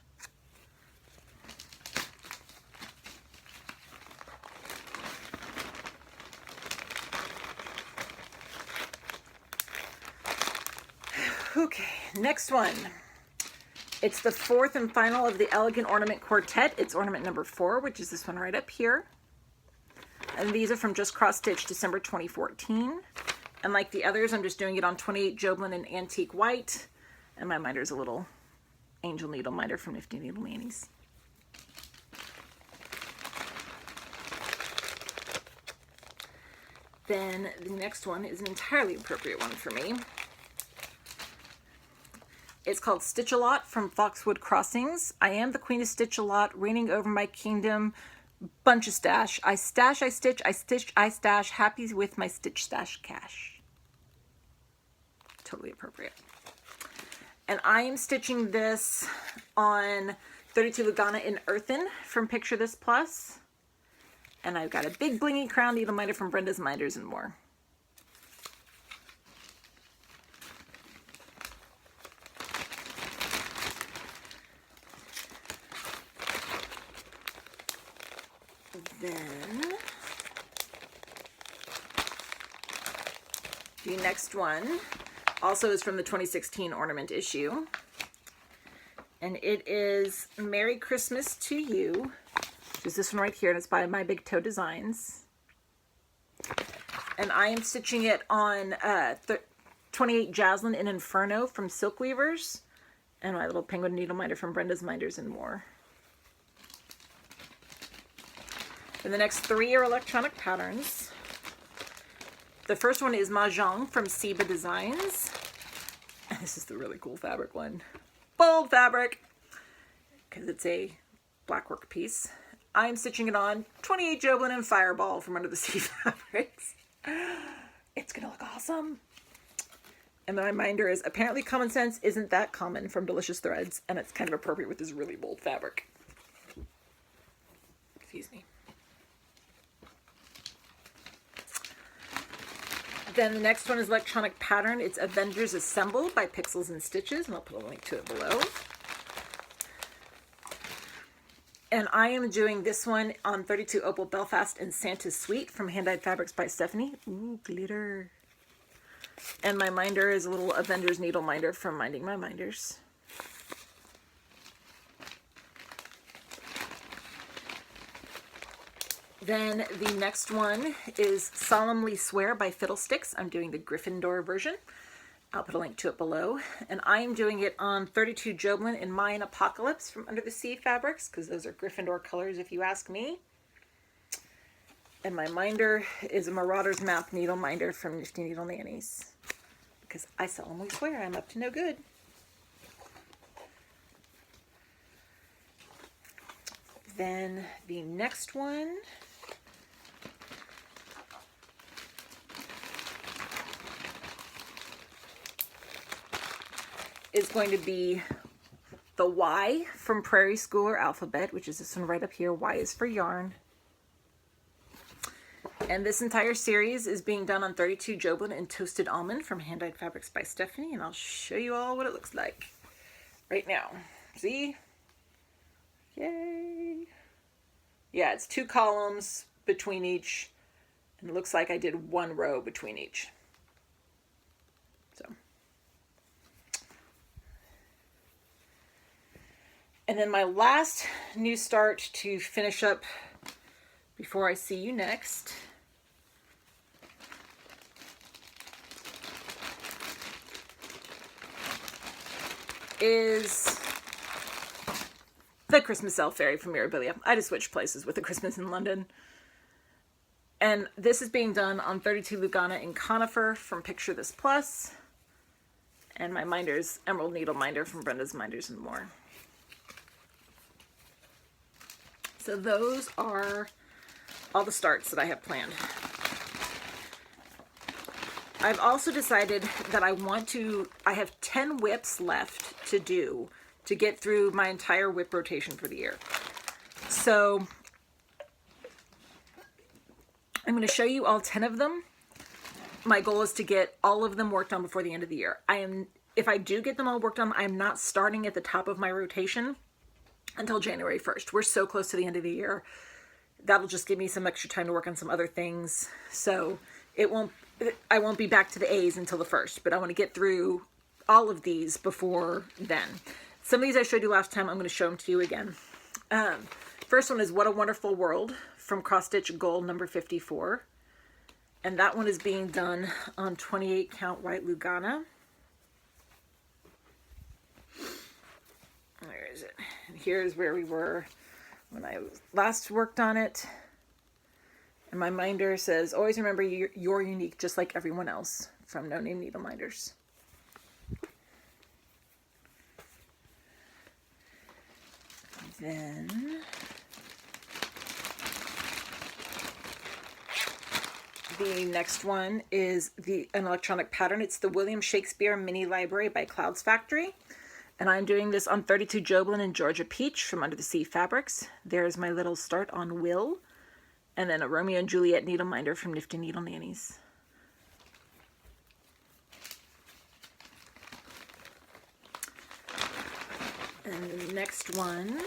Okay, next one. It's the fourth and final of the Elegant Ornament Quartet. It's ornament number 4, which is this one right up here. And these are from Just Cross Stitch, December 2014. And like the others, I'm just doing it on 28 Joblin and Antique White. And my minder is a little angel needle minder from Nifty Needle Nannies. Then the next one is an entirely appropriate one for me. It's called Stitch-A-Lot from Foxwood Crossings. I am the queen of Stitch-A-Lot, reigning over my kingdom. Bunch of stash. I stash, I stitch, I stitch, I stash. Happy with my stitch stash cash. Totally appropriate. And I am stitching this on 32 Lugana in Earthen from Picture This Plus. And I've got a big blingy crown needle minder from Brenda's Minders and More. Then the next one also is from the 2016 ornament issue. And it is Merry Christmas to You. Which is this one right here, and it's by My Big Toe Designs. And I am stitching it on 28 Jaslyn in Inferno from Silk Weavers. And my little penguin needle minder from Brenda's Minders and More. And the next three are electronic patterns. The first one is Mahjong from Siba Designs. And this is the really cool fabric one. Bold fabric! Because it's a black work piece. I'm stitching it on 28 Joblin and Fireball from Under the Sea Fabrics. It's gonna look awesome. And my reminder is, apparently common sense isn't that common from Delicious Threads, and it's kind of appropriate with this really bold fabric. Excuse me. Then the next one is electronic pattern. It's Avengers Assemble by Pixels and Stitches, and I'll put a link to it below. And I am doing this one on 32 Opal Belfast and Santa's Suite from Hand Dyed Fabrics by Stephanie. Ooh, glitter. And my minder is a little Avengers needle minder from Minding My Minders. Then the next one is Solemnly Swear by Fiddlesticks. I'm doing the Gryffindor version. I'll put a link to it below. And I am doing it on 32 Joblin in Mayan Apocalypse from Under the Sea Fabrics, because those are Gryffindor colors if you ask me. And my minder is a Marauder's Map needle minder from Nifty Needle Nannies, because I solemnly swear I'm up to no good. Then the next one is going to be the Y from Prairie Schooler Alphabet, which is this one right up here. Y is for yarn. And this entire series is being done on 32 Joblin and Toasted Almond from Hand Dyed Fabrics by Stephanie, and I'll show you all what it looks like right now. See? Yay! Yeah, it's 2 columns between each, and it looks like I did 1 row between each. So. And then my last new start to finish up before I see you next is the Christmas Elf Fairy from Mirabilia. I just switched places with the Christmas in London. And this is being done on 32 Lugana in Conifer from Picture This Plus. And my minder's Emerald Needle Minder from Brenda's Minders and More. So those are all the starts that I have planned. I've also decided that I have 10 whips left to do to get through my entire whip rotation for the year. So I'm going to show you all 10 of them. My goal is to get all of them worked on before the end of the year. If I do get them all worked on, I'm not starting at the top of my rotation until January 1st. We're so close to the end of the year. That'll just give me some extra time to work on some other things. So I won't be back to the A's until the 1st, but I want to get through all of these before then. Some of these I showed you last time. I'm going to show them to you again. First one is What a Wonderful World from Cross Stitch Gold number 54. And that one is being done on 28 count white Lugana. Where is it? And here's where we were when I last worked on it. And my minder says, always remember you're unique just like everyone else, from No Name Needle Minders. Then the next one is an electronic pattern. It's the William Shakespeare Mini Library by Clouds Factory. And I'm doing this on 32 Joblin and Georgia Peach from Under the Sea Fabrics. There's my little start on Will. And then a Romeo and Juliet needle minder from Nifty Needle Nannies. And the next one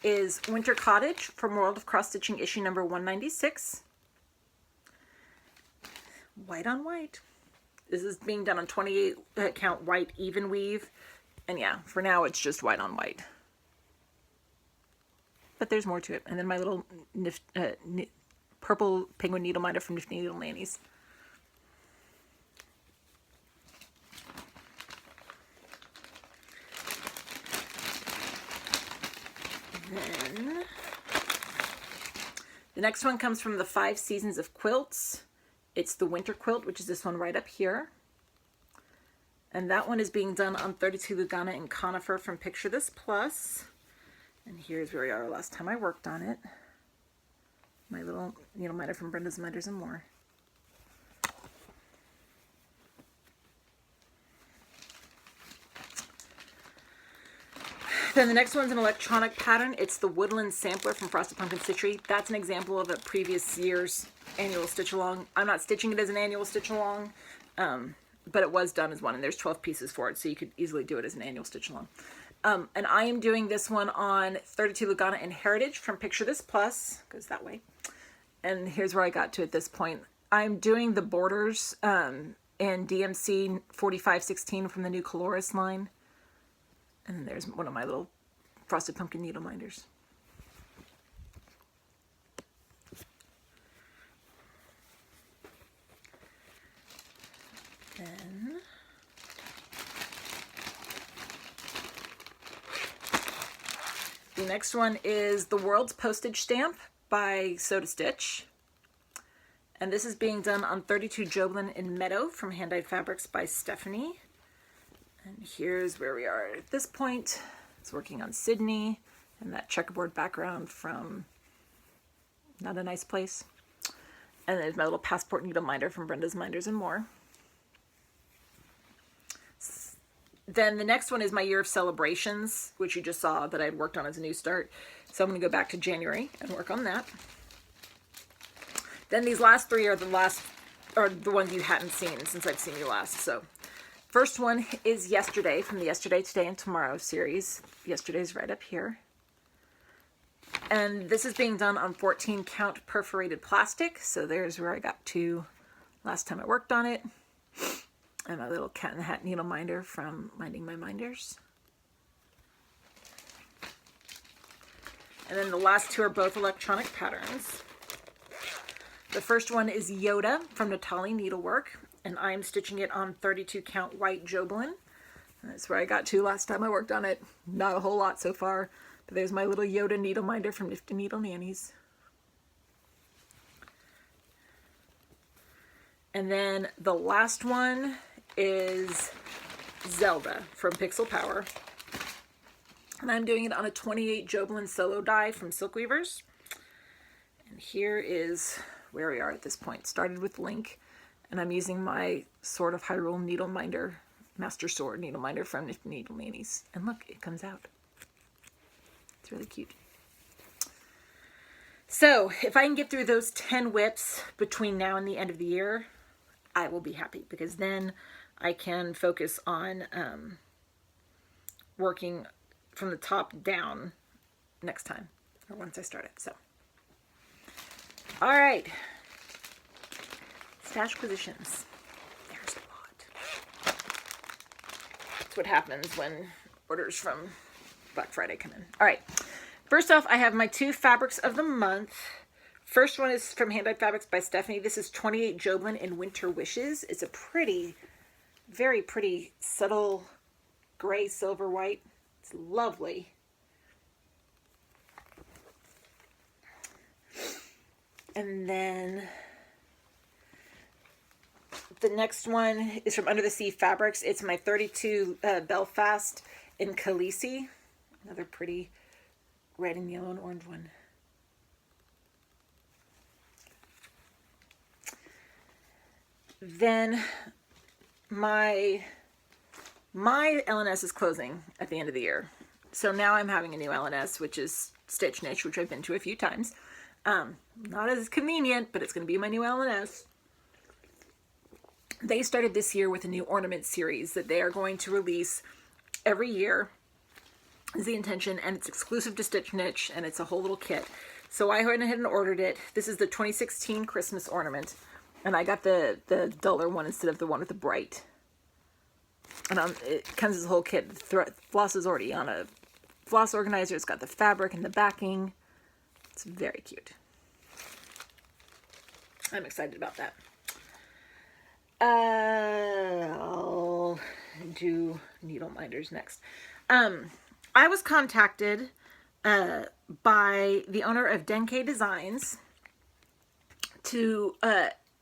is Winter Cottage from World of Cross Stitching issue number 196. White on white. This is being done on 28 count white even weave. And yeah, for now it's just white on white. But there's more to it. And then my little purple penguin needle minder from Nifty Needle Nannies. Then the next one comes from the 5 Seasons of Quilts. It's the Winter Quilt, which is this one right up here. And that one is being done on 32 Lugana and Conifer from Picture This Plus. And here's where we are last time I worked on it. My little needle minder from Brenda's Minders and More. Then the next one's an electronic pattern. It's the Woodland Sampler from Frosted Pumpkin Stitchery. That's an example of a previous year's annual stitch along. I'm not stitching it as an annual stitch along, but it was done as one, and there's 12 pieces for it, so you could easily do it as an annual stitch along. And I am doing this one on 32 Lugana and Heritage from Picture This Plus. Goes that way. And here's where I got to at this point. I'm doing the borders in DMC 4516 from the new Coloris line. And then there's one of my little Frosted Pumpkin needle minders. Then the next one is The World's Postage Stamp by Soda Stitch. And this is being done on 32 Joblin in Meadow from Hand Dyed Fabrics by Stephanie. And here's where we are at this point. It's working on Sydney and that checkerboard background from Not a Nice Place. And there's my little passport needle minder from Brenda's Minders and More. Then the next one is my Year of Celebrations, which you just saw that I had worked on as a new start. So I'm going to go back to January and work on that. Then these last 3 are the ones you hadn't seen since I've seen you last. So first one is Yesterday from the Yesterday, Today, and Tomorrow series. Yesterday's right up here. And this is being done on 14 count perforated plastic. So there's where I got to last time I worked on it. And my little cat in the hat needle minder from Minding My Minders. And then the last 2 are both electronic patterns. The first one is Yoda from Natali Needlework, and I'm stitching it on 32 count white Joblin. That's where I got to last time I worked on it. Not a whole lot so far, but there's my little Yoda needle minder from Nifty Needle Nannies. And then the last one is Zelda from Pixel Power. And I'm doing it on a 28 Joblin solo die from Silk Weavers. And here is where we are at this point. Started with Link, and I'm using my Sword of Hyrule needle minder, Master Sword needle minder from Nifty Needle Nannies. And look, it comes out. It's really cute. So if I can get through those 10 whips between now and the end of the year, I will be happy, because then I can focus on working from the top down next time, or once I start it. So, all right, stash positions. There's a lot. That's what happens when orders from Black Friday come in. All right, first off, I have my 2 fabrics of the month. First one is from Hand Dyed Fabrics by Stephanie. This is 28 Joblin in Winter Wishes. It's a pretty, very pretty, subtle gray, silver, white. It's lovely. And then the next one is from Under the Sea Fabrics. It's my 32 Belfast in Khaleesi. Another pretty red and yellow and orange one. Then my LNS is closing at the end of the year. So now I'm having a new LNS, which is Stitch Niche, which I've been to a few times. Not as convenient, but it's going to be my new LNS. They started this year with a new ornament series that they are going to release every year, is the intention, and it's exclusive to Stitch Niche, and it's a whole little kit. So I went ahead and ordered it. This is the 2016 Christmas ornament, and I got the duller one instead of the one with the bright. And it comes as a whole kit. The floss is already on a floss organizer. It's got the fabric and the backing. It's very cute. I'm excited about that. I'll do needle minders next. I was contacted by the owner of Denke Designs to,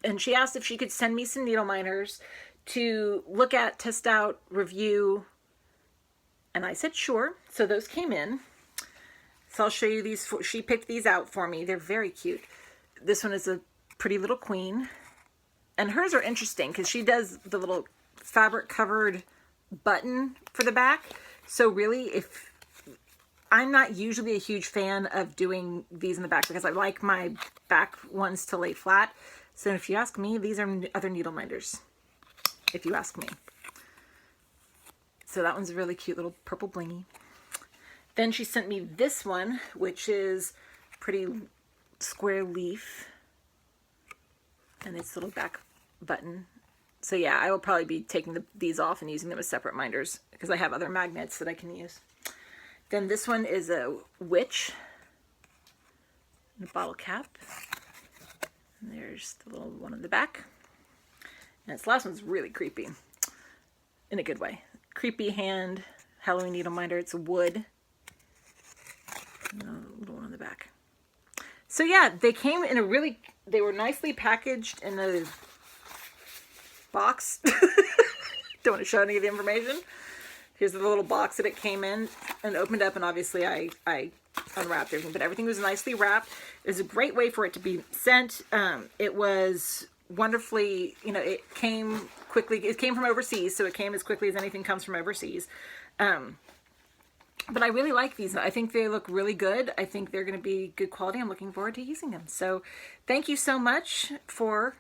and she asked if she could send me some needle minders to look at, test out, review, and I said sure. So those came in. So I'll show you these. She picked these out for me. They're very cute. This one is a pretty little queen. And hers are interesting because she does the little fabric covered button for the back. So really, if I'm not usually a huge fan of doing these in the back because I like my back ones to lay flat. So if you ask me, these are other needle minders, if you ask me. So that one's a really cute little purple blingy. Then she sent me this one, which is pretty square leaf. And its little back button. So yeah, I will probably be taking these off and using them as separate minders because I have other magnets that I can use. Then this one is a witch. And a bottle cap. And there's the little one in the back. And this last one's really creepy. In a good way. Creepy hand Halloween needle minder. It's wood. And a little one on the back. So yeah, they came in they were nicely packaged in a box. Don't want to show any of the information. Here's the little box that it came in and opened up, and obviously I unwrapped everything, but everything was nicely wrapped. It was a great way for it to be sent. It was wonderfully, it came quickly. It came from overseas, so it came as quickly as anything comes from overseas. But I really like these. I think they look really good. I think they're going to be good quality. I'm looking forward to using them. So thank you so much for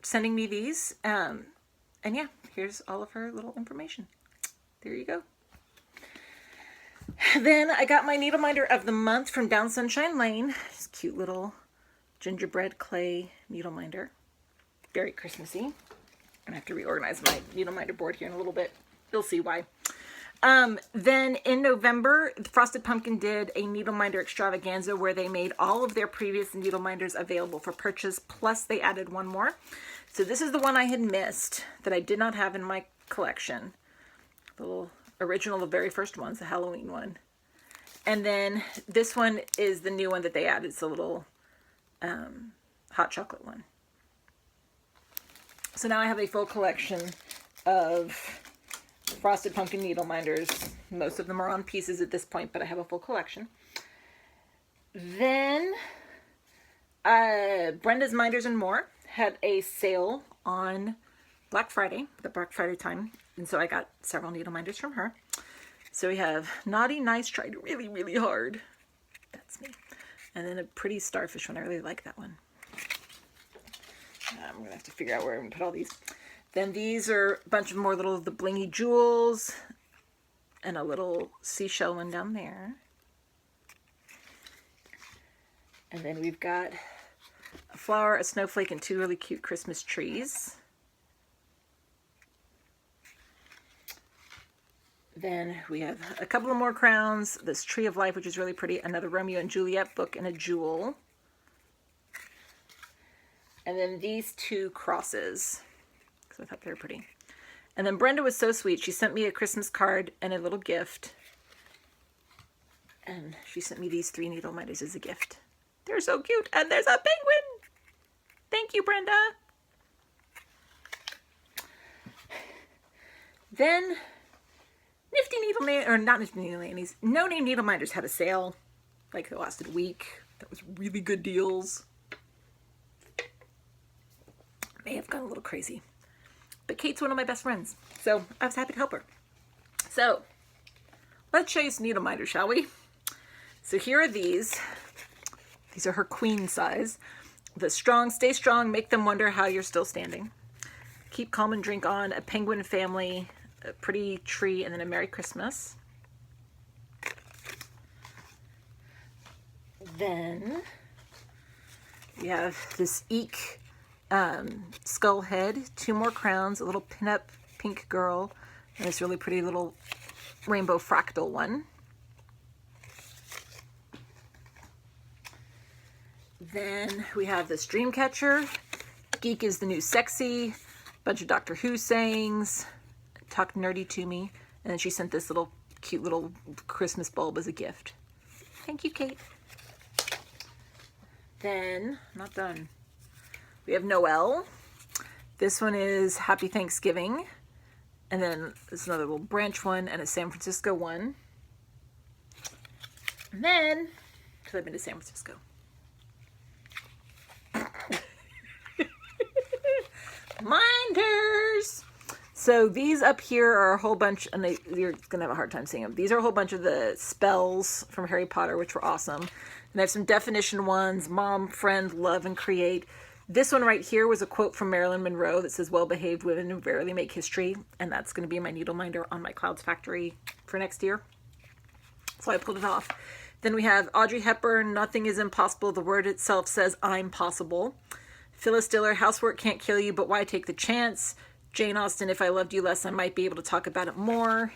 sending me these. And yeah, here's all of her little information. There you go. Then I got my needle minder of the month from Down Sunshine Lane. This cute little gingerbread clay needle minder. Very Christmassy. I'm going to have to reorganize my needle minder board here in a little bit. You'll see why. Then in November, Frosted Pumpkin did a needle minder extravaganza where they made all of their previous needle minders available for purchase, plus they added one more. So this is the one I had missed that I did not have in my collection. The little original, the very first one's the Halloween one. And then this one is the new one that they added. It's a little hot chocolate one. So now I have a full collection of Frosted Pumpkin needle minders. Most of them are on pieces at this point, but I have a full collection. Then Brenda's Minders and More had a sale on Black Friday, the Black Friday time, and so I got several needle minders from her. So we have Naughty Nice Tried Really, Really Hard. That's me. And then a pretty starfish one. I really like that one. I'm going to have to figure out where I'm going to put all these. Then these are a bunch of more little the blingy jewels and a little seashell one down there. And then we've got a flower, a snowflake, and two really cute Christmas trees. Then we have a couple of more crowns, this Tree of Life, which is really pretty, another Romeo and Juliet book, and a jewel. And then these two crosses, because I thought they were pretty. And then Brenda was so sweet. She sent me a Christmas card and a little gift. And she sent me these 3 needle minders as a gift. They're so cute. And there's a penguin. Thank you, Brenda. Then Nifty Needle Nannies, or not Nifty Needle Nannies, No Name Needle Minders had a sale. Like it lasted a week. That was really good deals. May have gone a little crazy. But Kate's one of my best friends. So I was happy to help her. So let's show you some needle minders, shall we? So here are these. These are her queen size. The strong, stay strong, make them wonder how you're still standing. Keep calm and drink on, a penguin family, a pretty tree, and then a Merry Christmas. Then we have this Eek skull head, 2 more crowns, a little pinup pink girl, and this really pretty little rainbow fractal one. Then we have this Dreamcatcher. Geek is the new sexy. Bunch of Doctor Who sayings. Talk nerdy to me. And then she sent this little cute little Christmas bulb as a gift. Thank you, Kate. Then, not done. We have Noel. This one is Happy Thanksgiving. And then there's another little branch one and a San Francisco one. And then, because I've been to San Francisco. Minders! So these up here are a whole bunch, and you're going to have a hard time seeing them. These are a whole bunch of the spells from Harry Potter, which were awesome. And I have some definition ones, mom, friend, love, and create. This one right here was a quote from Marilyn Monroe that says, well-behaved women rarely make history. And that's going to be my needle minder on my Clouds Factory for next year. So I pulled it off. Then we have Audrey Hepburn, nothing is impossible. The word itself says, I'm possible. Phyllis Diller, housework can't kill you, but why take the chance? Jane Austen, if I loved you less, I might be able to talk about it more.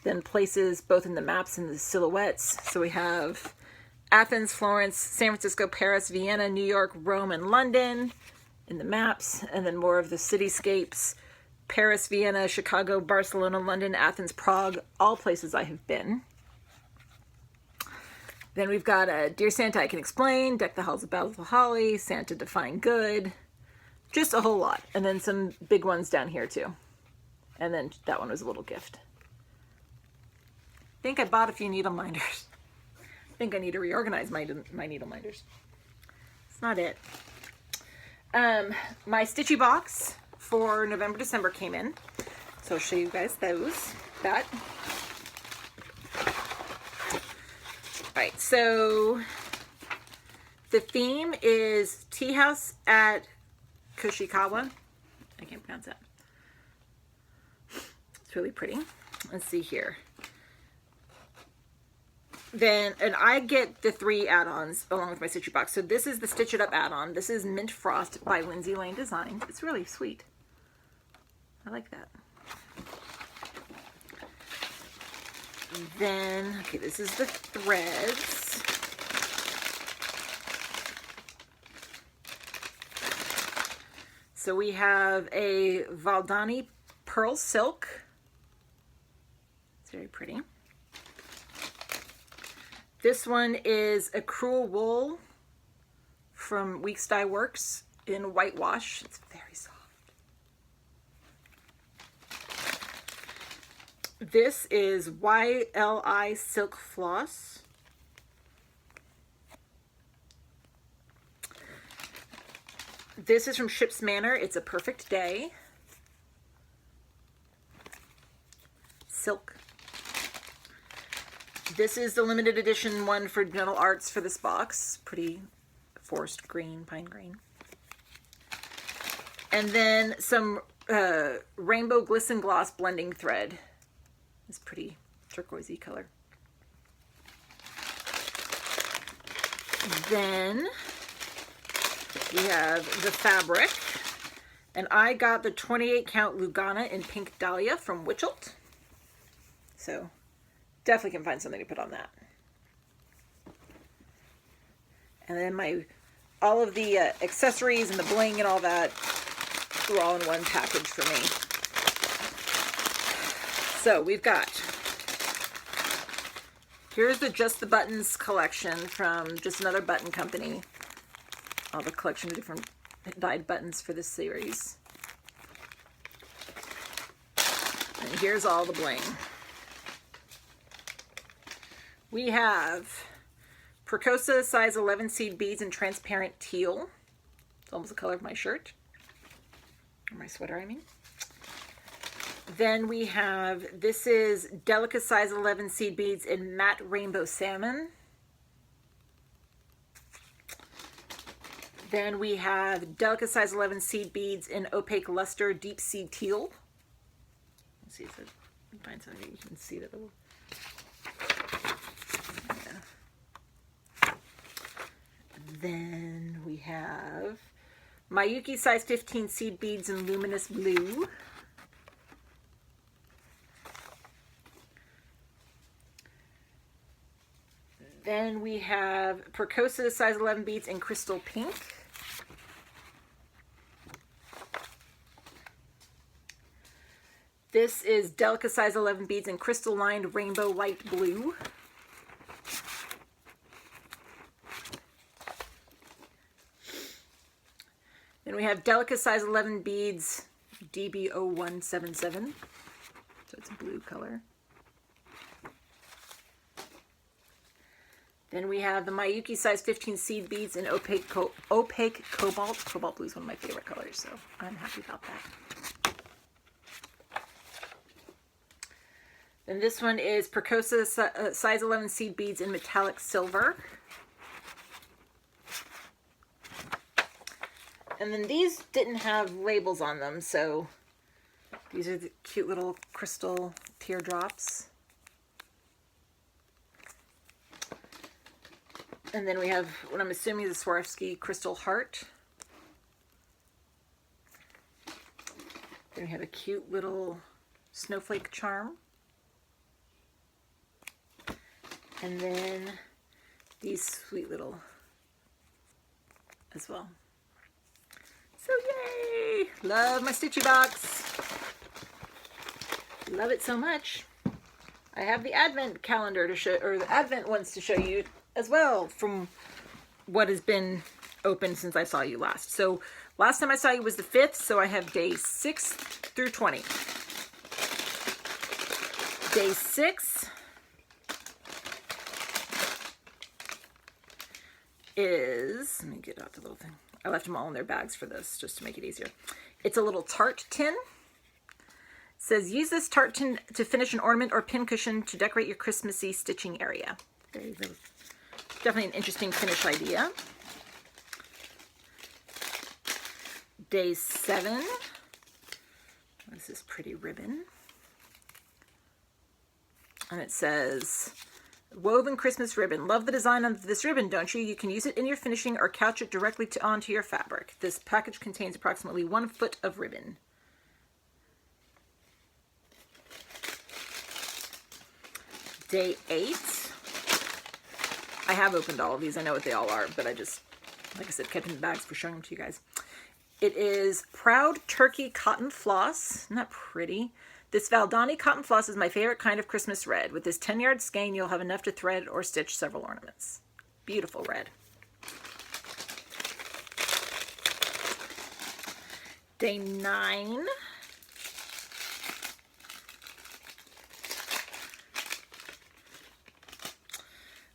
Then places, both in the maps and the silhouettes. So we have Athens, Florence, San Francisco, Paris, Vienna, New York, Rome, and London in the maps. And then more of the cityscapes. Paris, Vienna, Chicago, Barcelona, London, Athens, Prague, all places I have been. Then we've got Dear Santa, I Can Explain, Deck the Halls of Bountiful Holly, Santa Define Good, just a whole lot. And then some big ones down here too. And then that one was a little gift. I think I bought a few needle minders. I think I need to reorganize my needle minders. It's not it. My Stitchy box for November, December came in. So I'll show you guys that. Right, so the theme is Tea House at Koshikawa. I can't pronounce that. It's really pretty. Let's see here. Then, and I get the 3 add-ons along with my Stitchy box. So this is the Stitch It Up add-on. This is Mint Frost by Lindsay Lane Design. It's really sweet. I like that. Then, okay, this is the threads. So we have a Valdani Pearl Silk. It's very pretty. This one is a Cruel Wool from Weeks Dye Works in whitewash. It's very soft. This is YLI Silk Floss. This is from Ship's Manor. It's a Perfect Day. Silk. This is the limited edition one for Gentle Arts for this box. Pretty forest green, pine green. And then some Rainbow Glisten Gloss blending thread. This pretty turquoisey color. Then we have the fabric. And I got the 28 count Lugana in Pink Dahlia from Witchelt. So definitely can find something to put on that. And then all of the accessories and the bling and all that were all in one package for me. So we've got Here's the Just the Buttons collection from just another button company. All the collection of different dyed buttons for this series. And here's all the bling. We have Percosa size 11 seed beads in transparent teal. It's almost the color of my shirt. Or my sweater, I mean. Then we have, this is Delica size 11 seed beads in matte rainbow salmon. Then we have Delica size 11 seed beads in opaque luster deep sea teal. Let's see if I can find something you can see that little. Yeah. Then we have Miyuki size 15 seed beads in luminous blue. Then we have Percosa size 11 beads in crystal pink. This is Delica size 11 beads in crystal lined rainbow light blue. Then we have Delica size 11 beads DB0177. So it's a blue color. Then we have the Miyuki size 15 seed beads in opaque cobalt. Cobalt blue is one of my favorite colors, so I'm happy about that. Then this one is Percosa size 11 seed beads in metallic silver. And then these didn't have labels on them, so these are the cute little crystal teardrops. And then we have what I'm assuming is a Swarovski crystal heart. Then we have a cute little snowflake charm. And then these sweet little as well. So yay! Love my Stitchy box. Love it so much. I have the Advent calendar to show, or the Advent ones to show you as well from what has been open since I saw you last. So last time I saw you was the 5th, so I have days 6 through 20. Day 6 is, let me get out the little thing. I left them all in their bags for this, just to make it easier. It's a little tart tin. It says, use this tart tin to finish an ornament or pin cushion to decorate your Christmassy stitching area. Very, very, definitely an interesting finish idea. Day 7. This is pretty ribbon. And it says, woven Christmas ribbon. Love the design of this ribbon, don't you? You can use it in your finishing or couch it directly onto your fabric. This package contains approximately 1 foot of ribbon. Day 8. I have opened all of these. I know what they all are, but I just, like I said, kept in the bags for showing them to you guys. It is Proud Turkey Cotton Floss. Isn't that pretty? This Valdani cotton floss is my favorite kind of Christmas red. With this 10-yard skein, you'll have enough to thread or stitch several ornaments. Beautiful red. Day 9.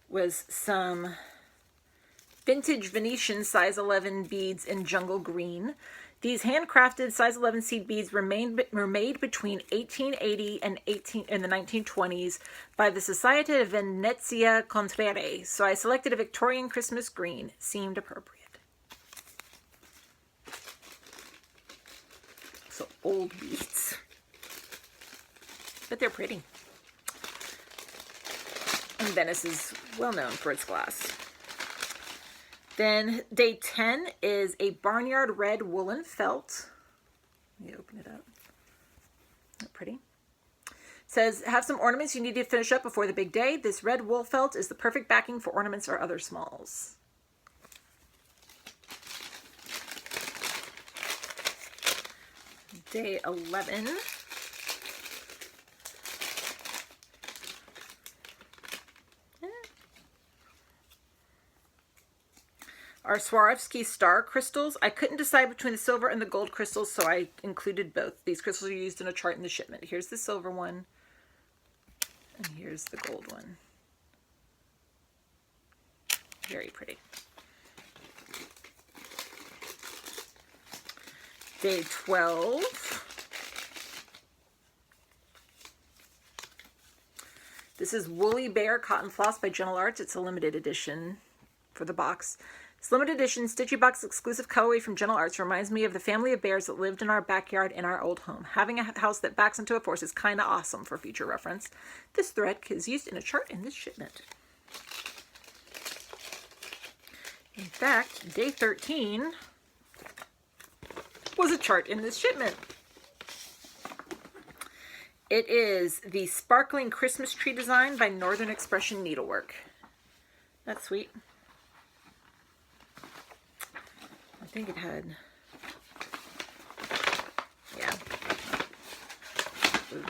Was some vintage Venetian size 11 beads in jungle green. These handcrafted size 11 seed beads were made between 1880 and the 1920s by the Societe of Venezia Contrare. So I selected a Victorian Christmas green. Seemed appropriate. So old beads. But they're pretty. And Venice is well known for its glass. Then day 10 is a barnyard red woolen felt. Let me open it up. Isn't that pretty? It says, have some ornaments you need to finish up before the big day. This red wool felt is the perfect backing for ornaments or other smalls. Day 11. are Swarovski star crystals. I couldn't decide between the silver and the gold crystals, so I included both. These crystals are used in a chart in the shipment. Here's the silver one, and here's the gold one. Very pretty. Day 12. This is Woolly Bear Cotton Floss by Gentle Arts. It's a limited edition for the box. This limited edition Stitchy Box exclusive colorway from Gentle Arts reminds me of the family of bears that lived in our backyard in our old home. Having a house that backs into a forest is kind of awesome for future reference. This thread is used in a chart in this shipment. In fact, day 13 was a chart in this shipment. It is the Sparkling Christmas Tree Design by Northern Expression Needlework. That's sweet. I think it had, yeah. Ooh.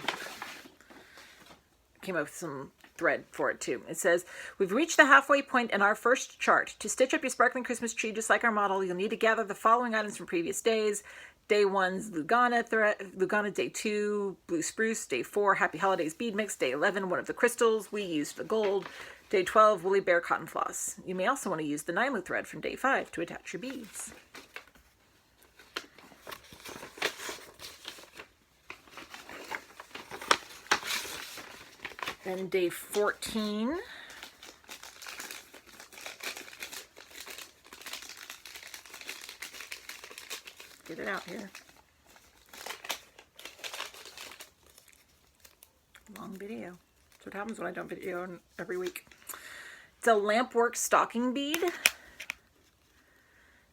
Came up with some thread for it too. It says, we've reached the halfway point in our first chart. To stitch up your sparkling Christmas tree just like our model, you'll need to gather the following items from previous days. Day 1's Lugana thread, Lugana. Day 2, Blue Spruce. Day 4, Happy Holidays bead mix. Day 11, one of the crystals. We used the gold. Day 12, Woolly Bear Cotton Floss. You may also want to use the Nymu thread from day 5 to attach your beads. Then day 14. Get it out here. Long video. That's what happens when I don't video every week. It's a lampwork stocking bead. It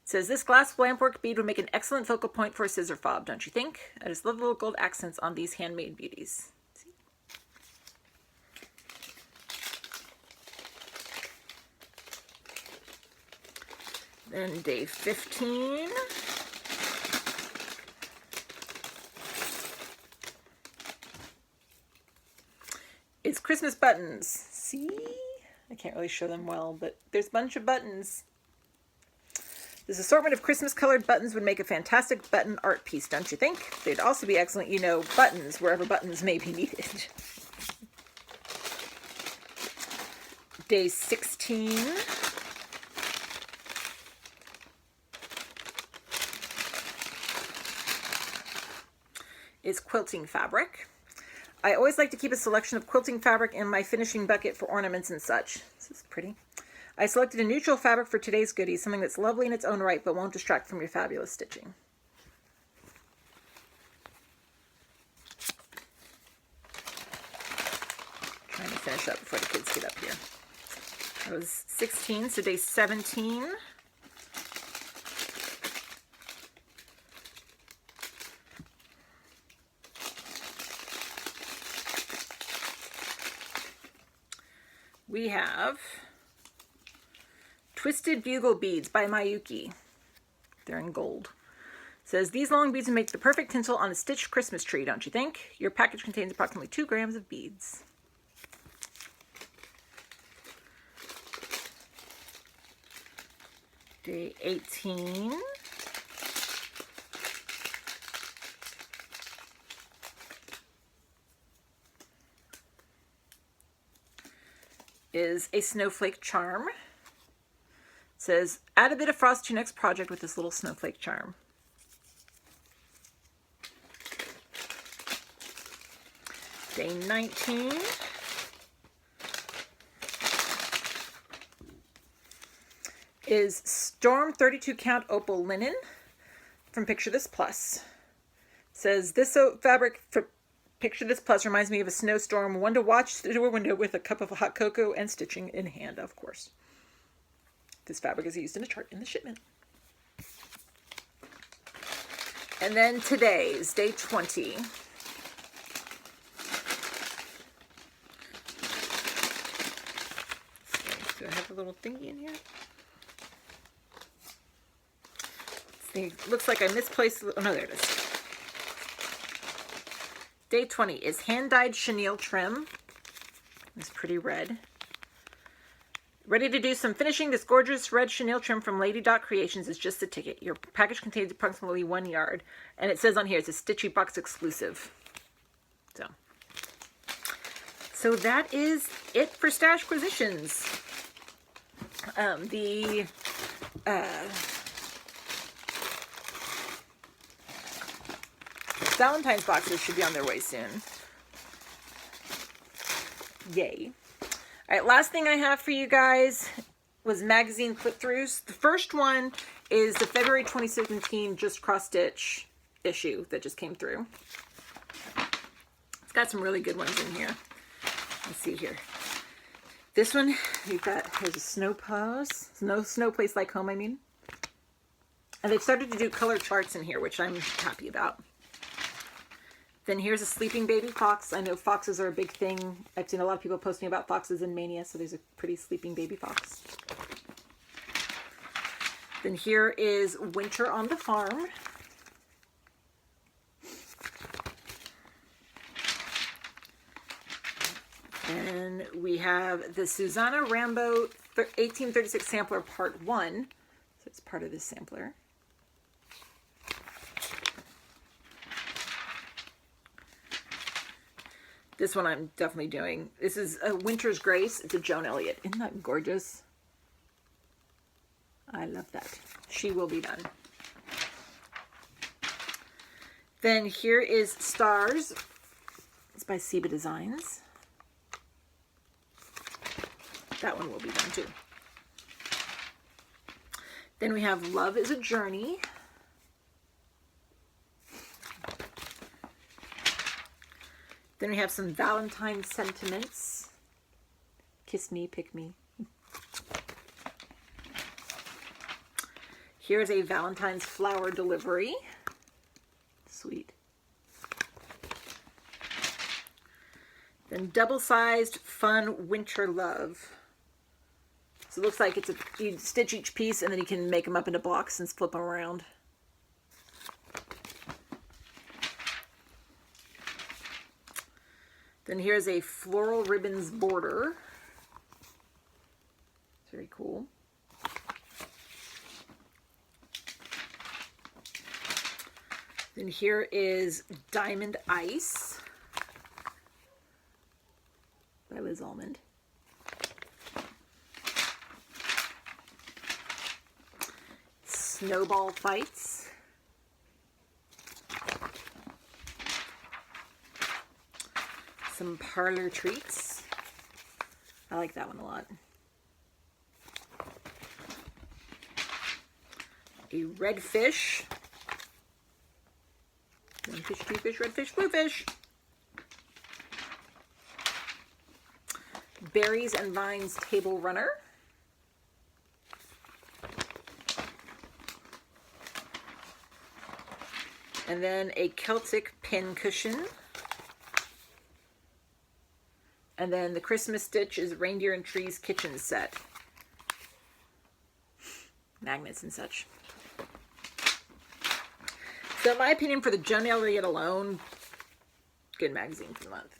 says, this glass lampwork bead would make an excellent focal point for a scissor fob, don't you think? I just love the little gold accents on these handmade beauties. See? Then day 15. It's Christmas buttons. See? I can't really show them well, but there's a bunch of buttons. This assortment of Christmas colored buttons would make a fantastic button art piece, don't you think? They'd also be excellent, you know, buttons wherever buttons may be needed. Day 16. Is quilting fabric. I always like to keep a selection of quilting fabric in my finishing bucket for ornaments and such. This is pretty. I selected a neutral fabric for today's goodies, something that's lovely in its own right but won't distract from your fabulous stitching. Trying to finish up before the kids get up here. That was 16, so day 17. We have Twisted Bugle Beads by Mayuki. They're in gold. It says, these long beads would make the perfect tinsel on a stitched Christmas tree, don't you think? Your package contains approximately 2 grams of beads. Day 18. Is a snowflake charm. It says, add a bit of frost to your next project with this little snowflake charm. Day 19. Is Storm 32 count opal linen from Picture This Plus. It says, this fabric for Picture This Plus reminds me of a snowstorm, one to watch through a window with a cup of hot cocoa and stitching in hand, of course. This fabric is used in a chart in the shipment. And then today's, day 20. Do I have a little thingy in here? It looks like I misplaced, oh no, there it is. Day 20 is hand-dyed chenille trim. It's pretty red. Ready to do some finishing. This gorgeous red chenille trim from Lady Dot Creations is just the ticket. Your package contains approximately 1 yard. And it says on here, it's a Stitchy box exclusive. So that is it for Stashquisitions. The Valentine's boxes should be on their way soon. Yay. All right, last thing I have for you guys was magazine flip-throughs. The first one is the February 2017 Just Cross Stitch issue that just came through. It's got some really good ones in here. Let's see here. This one, we've got, here's a snow pose. No snow place like home, I mean. And they've started to do color charts in here, which I'm happy about. Then here's a sleeping baby fox. I know foxes are a big thing. I've seen a lot of people posting about foxes in Mania, so there's a pretty sleeping baby fox. Then here is Winter on the Farm. And we have the Susanna Rambo 1836 Sampler Part 1. So it's part of this sampler. This one I'm definitely doing. This is a Winter's Grace. It's a Joan Elliott. Isn't that gorgeous? I love that. She will be done. Then here is Stars. It's by Seba Designs. That one will be done too. Then we have Love is a Journey. Then we have some Valentine sentiments. Kiss me, pick me. Here's a Valentine's flower delivery. Sweet. Then double-sized fun winter love. So it looks like it's a, you stitch each piece and then you can make them up into blocks and flip them around. Then here's a floral ribbons border. It's very cool. Then here is Diamond Ice by Liz Almond. Snowball Fights. Some Parlor Treats. I like that one a lot. A red fish. One fish, two fish, red fish, blue fish. Berries and Vines Table Runner. And then a Celtic pin cushion. And then the Christmas Stitch is Reindeer and Trees kitchen set. Magnets and such. So in my opinion, for the Joan Elliott alone, good magazine for the month.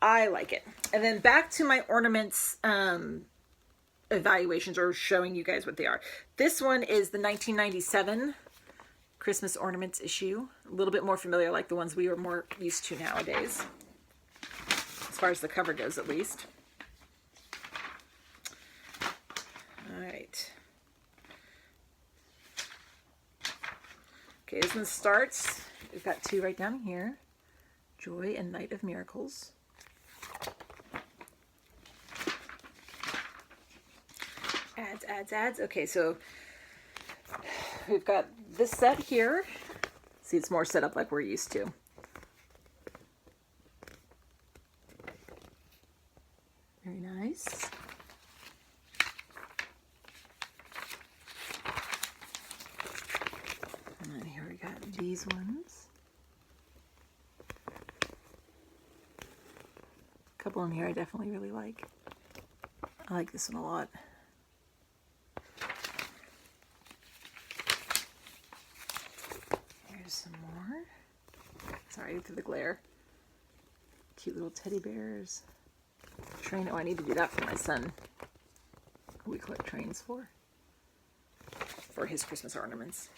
I like it. And then back to my ornaments evaluations, or showing you guys what they are. This one is the 1997 Christmas ornaments issue. A little bit more familiar, like the ones we are more used to nowadays. As far as the cover goes, at least. All right. Okay, this one starts. We've got two right down here. Joy and Night of Miracles. Ads, ads, ads. Okay, so we've got this set here. See, it's more set up like we're used to. Very nice. And then here we got these ones. A couple in here I definitely really like. I like this one a lot. Here's some more. Sorry for the glare. Cute little teddy bears. train. Oh, I need to do that for my son, who we collect trains for his Christmas ornaments.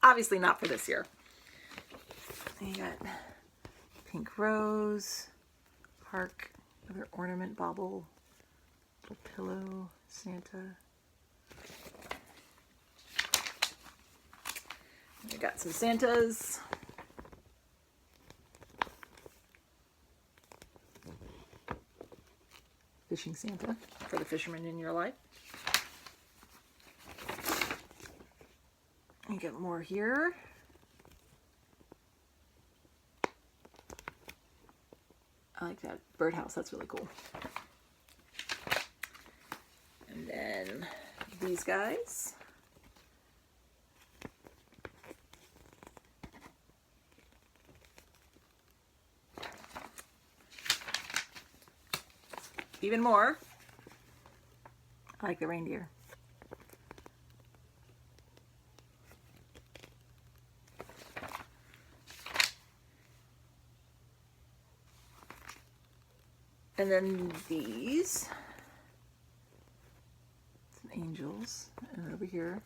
Obviously not for this year. And you got pink rose, hark, another ornament bauble, little pillow, Santa. We got some Santas. Fishing Santa for the fishermen in your life. You get more here. I like that birdhouse, that's really cool. And then these guys. Even more. I like the reindeer. And then these, some angels, and over here,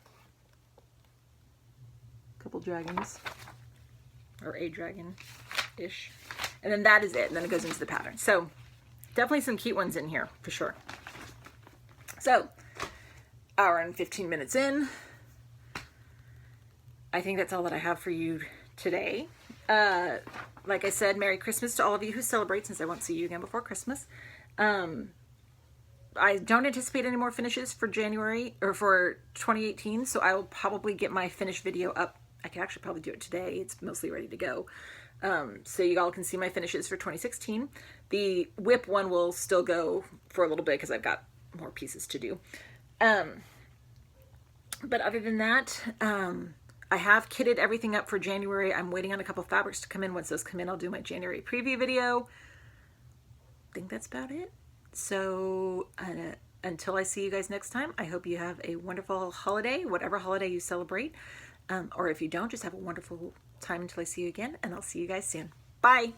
a couple dragons, or a dragon-ish. And then that is it, and then it goes into the pattern. So definitely some cute ones in here, for sure. So, hour and 15 minutes in. I think that's all that I have for you today. Like I said, Merry Christmas to all of you who celebrate, since I won't see you again before Christmas. I don't anticipate any more finishes for January, or for 2018, so I will probably get my finished video up. I can actually probably do it today. It's mostly ready to go. So you all can see my finishes for 2016. The whip one will still go for a little bit because I've got more pieces to do. But other than that, I have kitted everything up for January. I'm waiting on a couple fabrics to come in. Once those come in, I'll do my January preview video. I think that's about it. So until I see you guys next time, I hope you have a wonderful holiday, whatever holiday you celebrate. Or if you don't, just have a wonderful time until I see you again, and I'll see you guys soon. Bye!